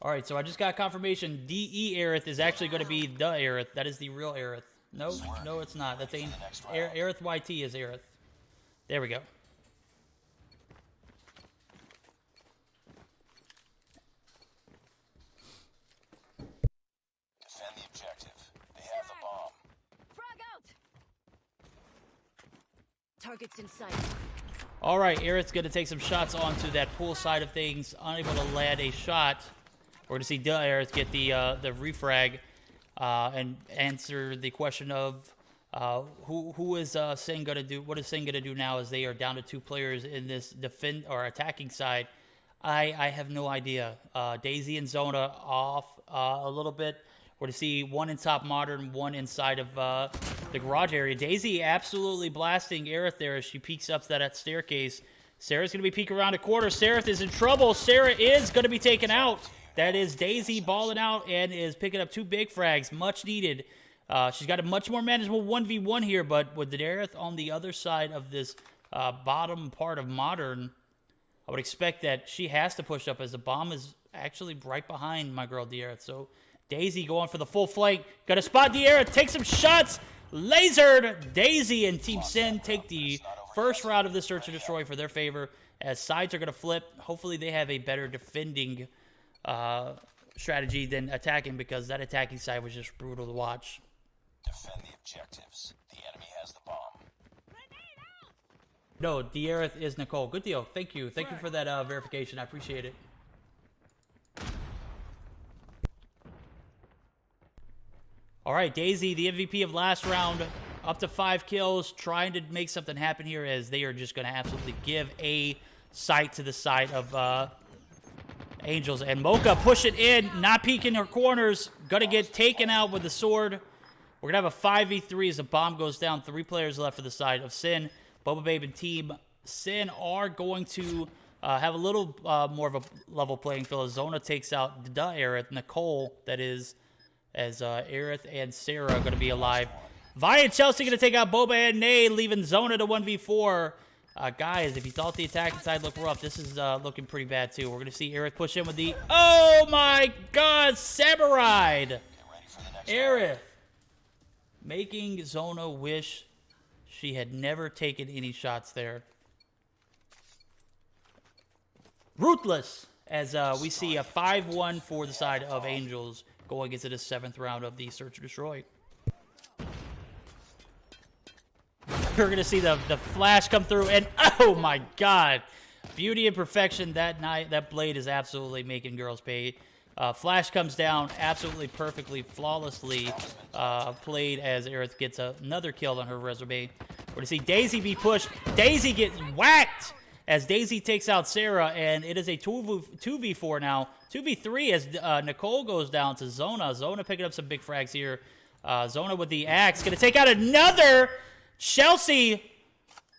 All right, so I just got confirmation. DE Aerith is actually going to be the Aerith. That is the real Aerith. No, no, it's not. That's Aerith YT is Aerith. There we go. Targets in sight. All right, Aerith's going to take some shots onto that pool side of things. Unable to land a shot. We're going to see Aerith get the refrag and answer the question of who is Sin going to do? What is Sin going to do now as they are down to 2 players in this defend or attacking side? I have no idea. Daisy and Zona off a little bit. We're going to see one in top modern, one inside of the garage area. Daisy absolutely blasting Aerith there as she peeks up that staircase. Sarah's going to be peeking around a corner. Sarah is in trouble. Sarah is going to be taken out. That is Daisy balling out and is picking up 2 big frags. Much needed. She's got a much more manageable 1v1 here, but with Aerith on the other side of this bottom part of modern, I would expect that she has to push up as the bomb is actually right behind my girl Aerith. So Daisy going for the full flank. Got to spot Aerith. Take some shots. Lasered. Daisy and Team Sin take the first round of the Search and Destroy for their favor as sides are going to flip. Hopefully they have a better defending strategy than attacking because that attacking side was just brutal to watch. Defend the objectives. The enemy has the bomb. No, Aerith is Nicole. Good deal. Thank you. Thank you for that verification. I appreciate it. All right, Daisy, the MVP of last round, up to 5 kills, trying to make something happen here as they are just going to absolutely give a sight to the side of Angels. And Mocha pushing in, not peeking her corners, going to get taken out with the sword. We're going to have a 5v3 as the bomb goes down. 3 players left for the side of Sin. Boba Babe and Team Sin are going to have a little more of a level playing field. Zona takes out Aerith, Nicole, that is, as Aerith and Sarah are going to be alive. Vi and Chelsea going to take out Boba and Nay, leaving Zona to 1v4. Guys, if you thought the attacking side looked rough, this is looking pretty bad too. We're going to see Aerith push in with the... Oh my god, Samurai! Aerith making Zona wish she had never taken any shots there. Ruthless, as we see a 5-1 for the side of Angels going into the 7th round of the Search and Destroy. We're going to see the flash come through, and oh my god. Beauty and perfection that night. That blade is absolutely making girls pay. Flash comes down absolutely perfectly, flawlessly played as Aerith gets another kill on her resume. We're going to see Daisy be pushed. Daisy gets whacked as Daisy takes out Sarah, and it is a 2v4 now. 2v3 as Nicole goes down to Zona. Zona picking up some big frags here. Zona with the axe. Going to take out another. Chelsea,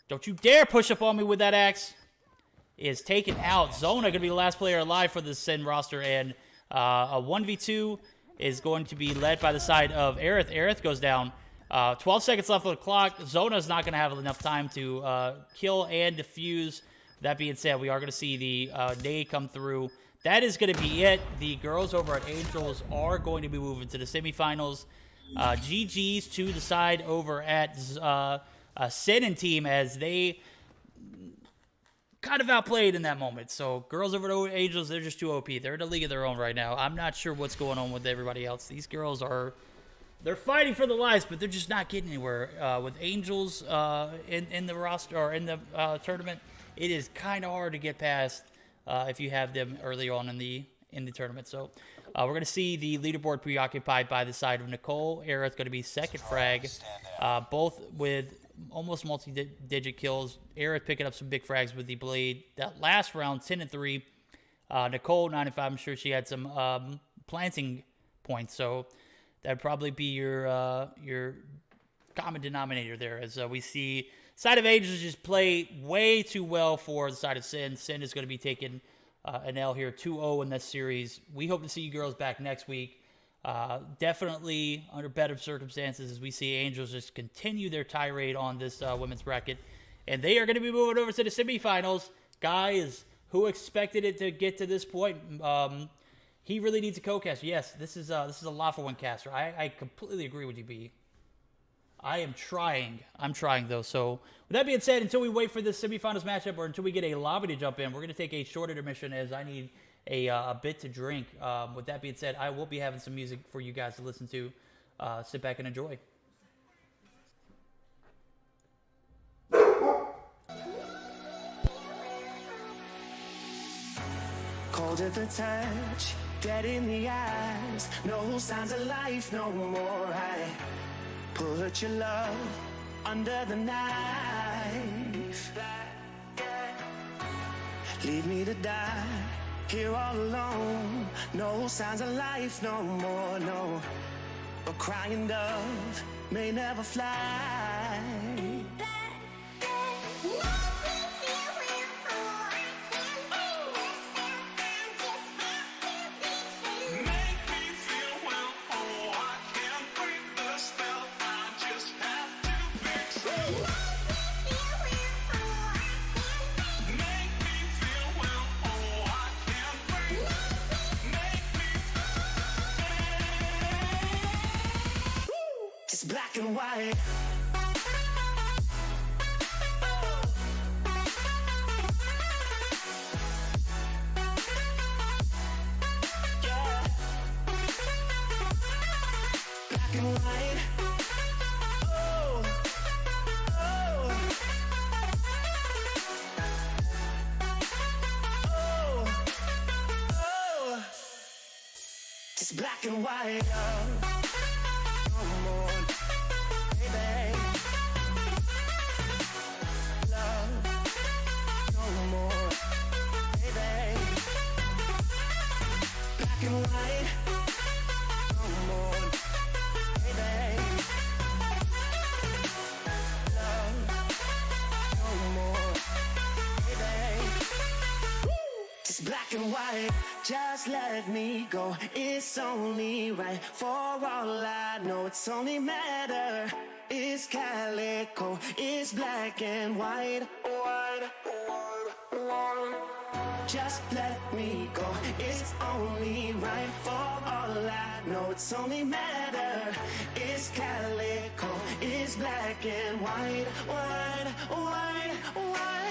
don't you dare push up on me with that axe. Is taken out. Zona going to be the last player alive for the Sin roster, and a 1v2 is going to be led by the side of Aerith. Aerith goes down. 12 seconds left on the clock. Zona's not going to have enough time to kill and defuse. That being said, we are going to see the Nay come through. That is going to be it. The girls over at Angels are going to be moving to the semifinals. GG's to the side over at Sin and team as they kind of outplayed in that moment. So girls over at Angels, they're just too OP. They're in a league of their own right now. I'm not sure what's going on with everybody else. These girls they're fighting for their lives, but they're just not getting anywhere. With Angels in the roster or in the tournament, it is kind of hard to get past if you have them early on in the tournament. So we're going to see the leaderboard preoccupied by the side of Nicole. Aerith going to be second frag, both with almost multi-digit kills. Aerith picking up some big frags with the blade. That last round, 10-3. Nicole, 9-5. I'm sure she had some planting points. So that'd probably be your common denominator there. As we see side of Angels just play way too well for the side of Sin. Sin is going to be taking an L here, 2-0 in this series. We hope to see you girls back next week. Definitely under better circumstances as we see Angels just continue their tirade on this women's bracket. And they are going to be moving over to the semifinals. Guys, who expected it to get to this point? He really needs a co-caster. Yes, this is a lot for one caster. I completely agree with you, B. I am trying. I'm trying, though. So, with that being said, until we wait for this semifinals matchup or until we get a lobby to jump in, we're going to take a short intermission as I need a bit to drink. With that being said, I will be having some music for you guys to listen to. Sit back and enjoy. Cold at the touch, dead in the eyes. No signs of life no more. I put your love under the knife. Leave me to die here all alone. No signs of life no more, no. A crying dove may never fly. It's black and white. Yeah. Black and white. Oh. Oh. Oh. Oh. It's black and white. Come on, baby. Love, no more, baby. Black and white. Come on, baby. Love, no more, baby. It's black and white. Just let me go. It's only right. For all I know, it's only matter. It's calico. It's black and white. White, white, white. Just let me go. It's only right. For all I know, it's only matter. It's calico. It's black and white. White, white, white.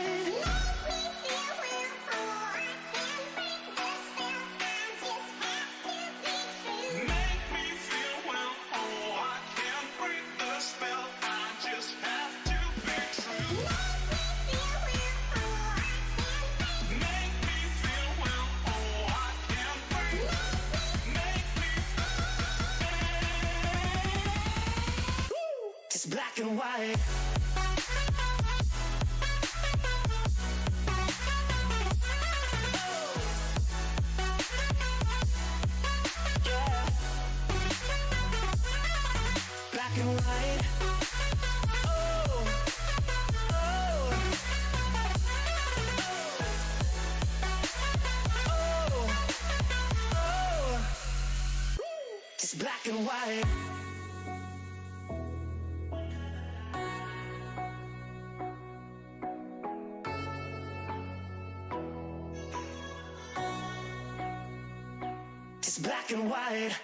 It's black and white. Yeah. Black and white. Oh. Oh. Oh. Oh. It's black and white. It's black and white.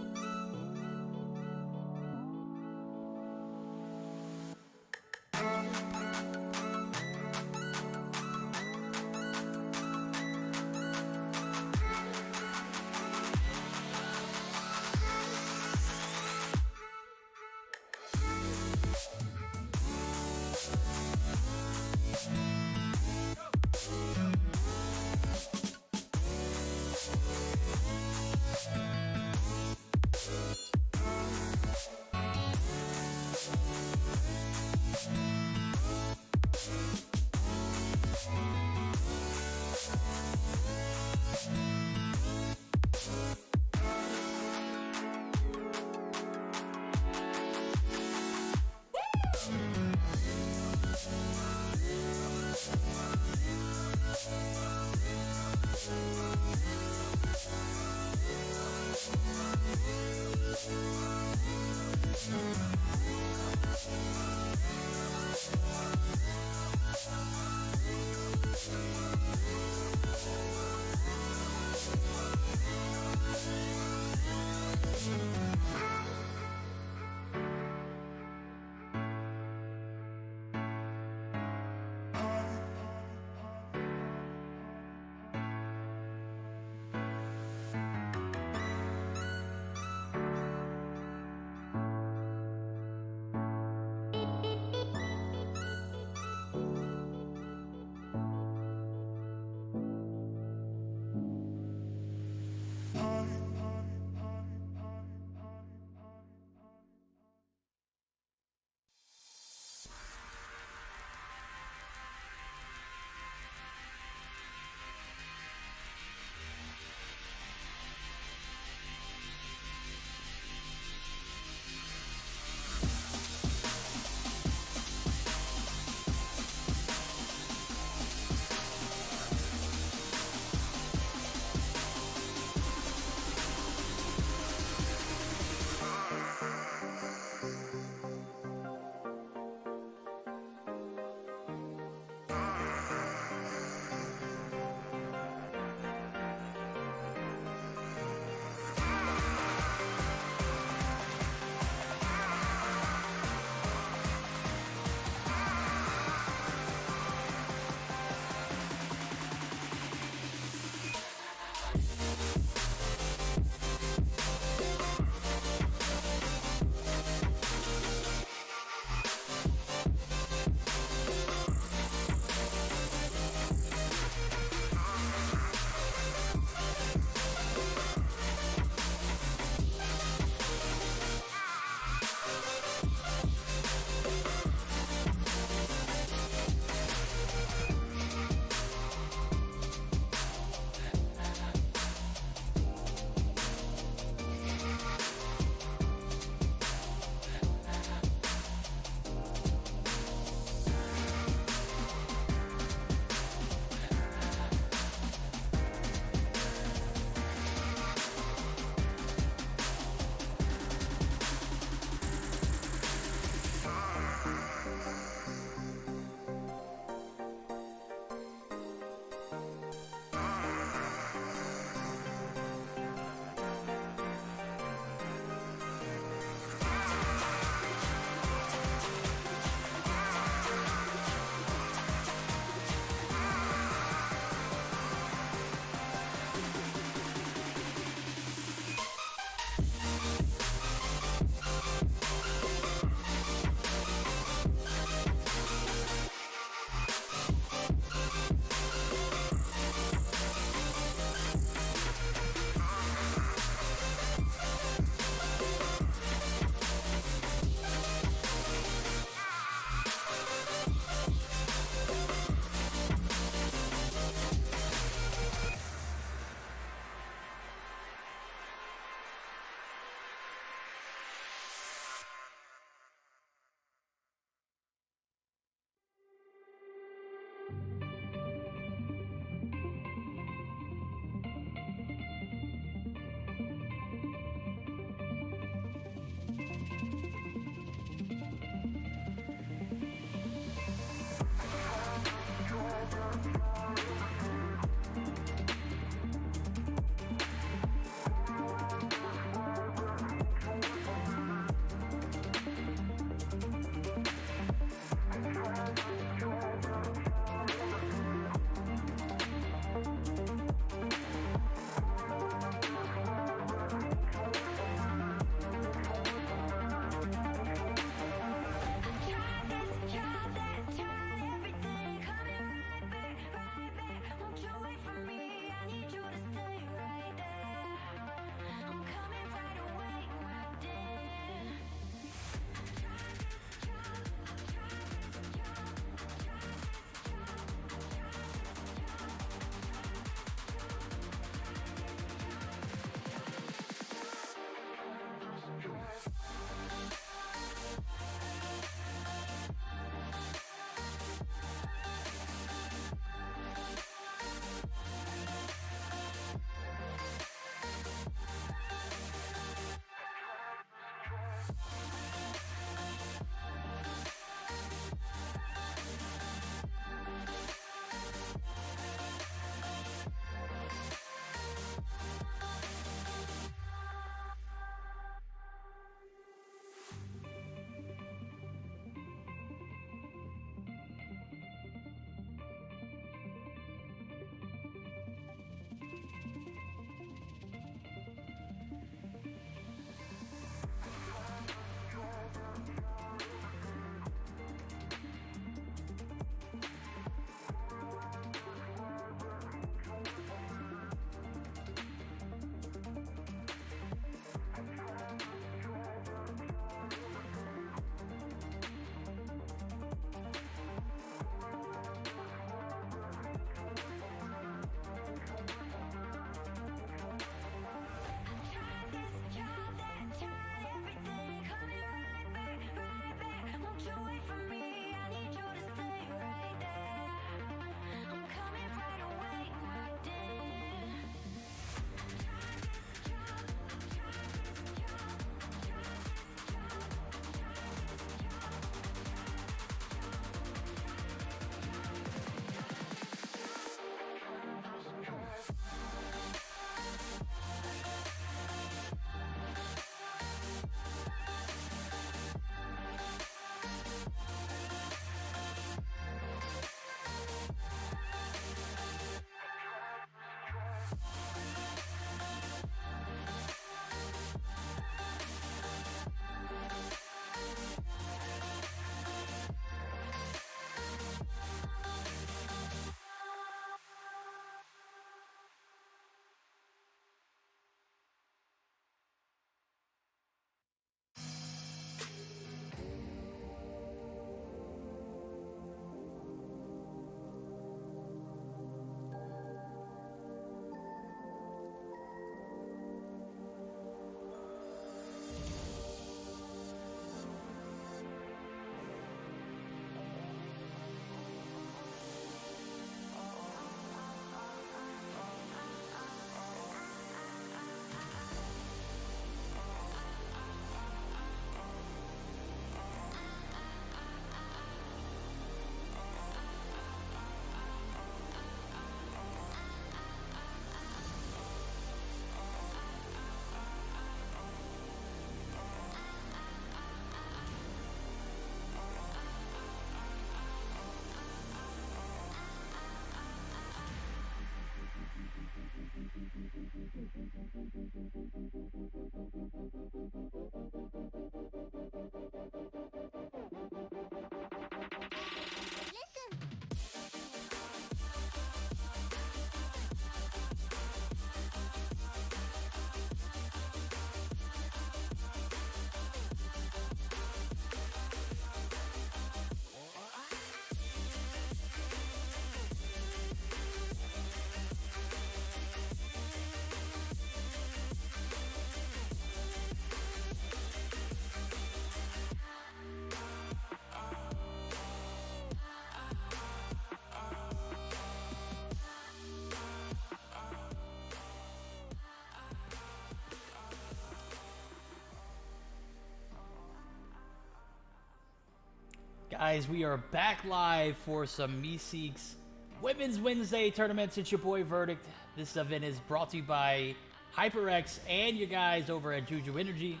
Guys, we are back live for some Meseeks Women's Wednesday tournaments. It's your boy Verdict. This event is brought to you by HyperX and you guys over at JuJu Energy.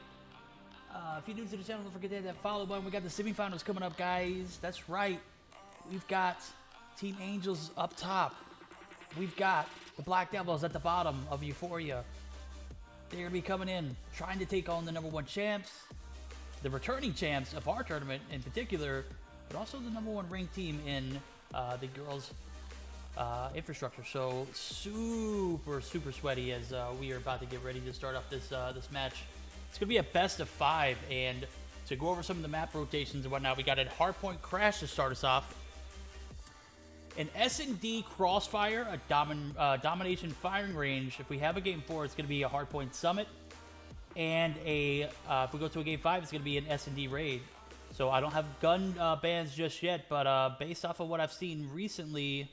If you're new to the channel, don't forget to hit that follow button. We got the semifinals coming up, guys. That's right. We've got Team Angels up top. We've got the Black Devils at the bottom of Euphoria. They're going to be coming in, trying to take on the #1 champs, the returning champs of our tournament in particular, but also the #1 ranked team in the girls' infrastructure. So super sweaty as we are about to get ready to start off this this match. It's going to be a best of 5, and to go over some of the map rotations and whatnot, we got a Hardpoint Crash to start us off. An S&D Crossfire, a domination firing range. If we have a game 4, it's going to be a Hardpoint Summit. And a if we go to a game 5, it's going to be an S&D Raid. So I don't have gun bans just yet, but based off of what I've seen recently,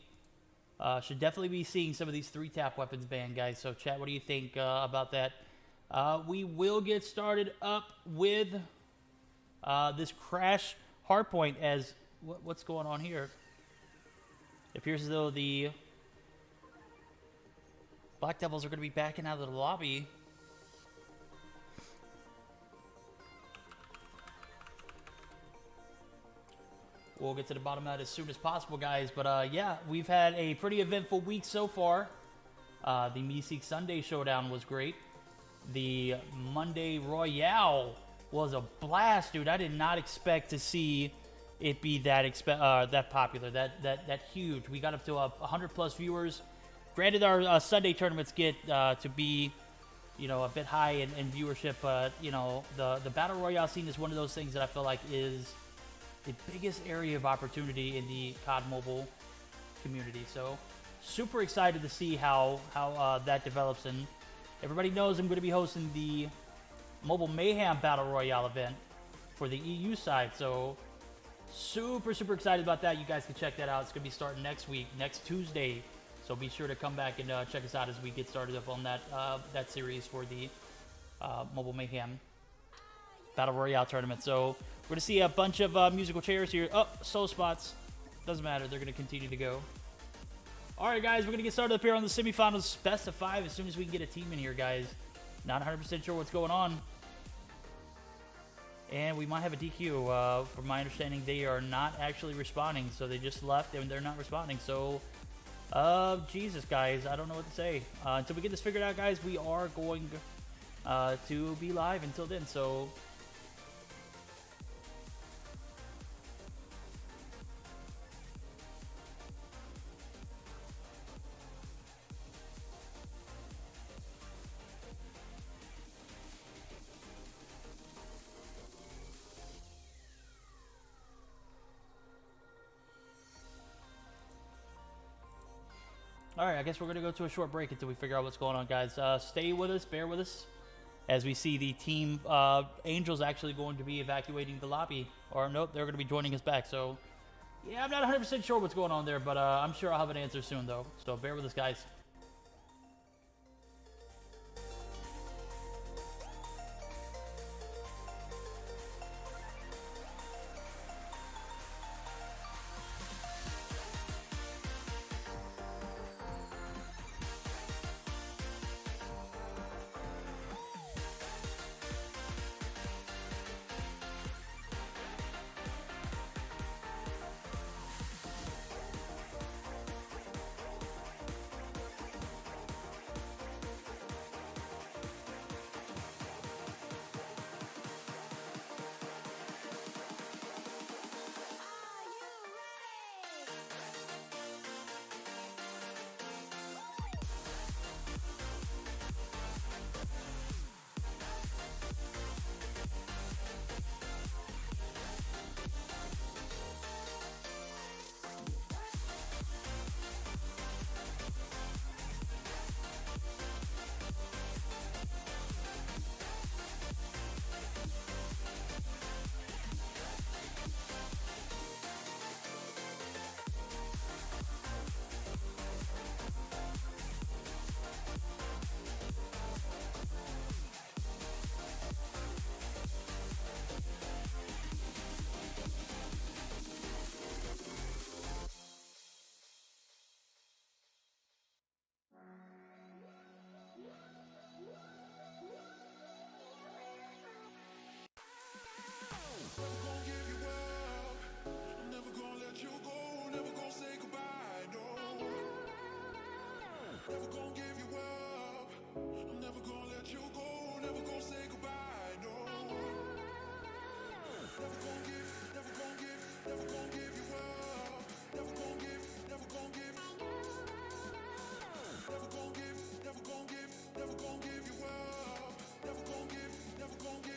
should definitely be seeing some of these 3-tap weapons banned, guys. So chat, what do you think about that? We will get started up with this Crash Hardpoint as... What's going on here? It appears as though the Black Devils are going to be backing out of the lobby. We'll get to the bottom of that as soon as possible, guys. But yeah, we've had a pretty eventful week so far. The Meseeks Sunday Showdown was great. The Monday Royale was a blast, dude. I did not expect to see it be that popular, that huge. We got up to 100+ viewers. Granted, our Sunday tournaments get to be, you know, a bit high in viewership, but you know, the Battle Royale scene is one of those things that I feel like is the biggest area of opportunity in the COD Mobile community. So super excited to see how that develops. And everybody knows I'm going to be hosting the Mobile Mayhem Battle Royale event for the EU side. So super excited about that. You guys can check that out. It's going to be starting next week, next Tuesday. So be sure to come back and check us out as we get started up on that series for the Mobile Mayhem Battle Royale tournament. So we're going to see a bunch of musical chairs here. Oh, soul spots. Doesn't matter. They're going to continue to go. All right, guys. We're going to get started up here on the semifinals. Best of 5 as soon as we can get a team in here, guys. Not 100% sure what's going on. And we might have a DQ. From my understanding, they are not actually responding. So they just left and they're not responding. So Jesus, guys, I don't know what to say. Until we get this figured out, guys, we are going to be live until then, so... All right, I guess we're going to go to a short break until we figure out what's going on, guys. Stay with us, bear with us, as we see the team Angels actually going to be evacuating the lobby. Or, nope, they're going to be joining us back. So, yeah, I'm not 100% sure what's going on there, but I'm sure I'll have an answer soon, though. So, bear with us, guys. Never gonna give you up. I'm never gonna let you go. Never gonna say goodbye. No. Never gonna give you up. I'm never gonna let you go. Never gonna say goodbye. No. Never gonna give. Never gonna give. Never gonna give you up. Never gonna give. Never gonna give. Never gonna give. Never gonna give. Never gonna give you up. Never gonna give. Never gonna give.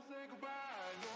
Say goodbye, no.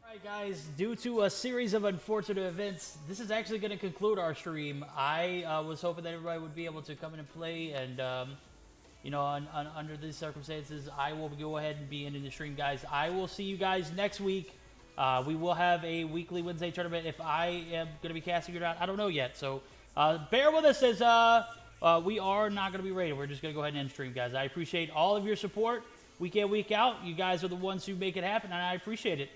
Alright guys, due to a series of unfortunate events, this is actually going to conclude our stream. I was hoping that everybody would be able to come in and play, and you know, under these circumstances, I will go ahead and be ending the stream, guys. I will see you guys next week. We will have a weekly Wednesday tournament. If I am going to be casting or not, I don't know yet. So bear with us as we are not going to be rated. We're just going to go ahead and end stream, guys. I appreciate all of your support week in, week out. You guys are the ones who make it happen, and I appreciate it.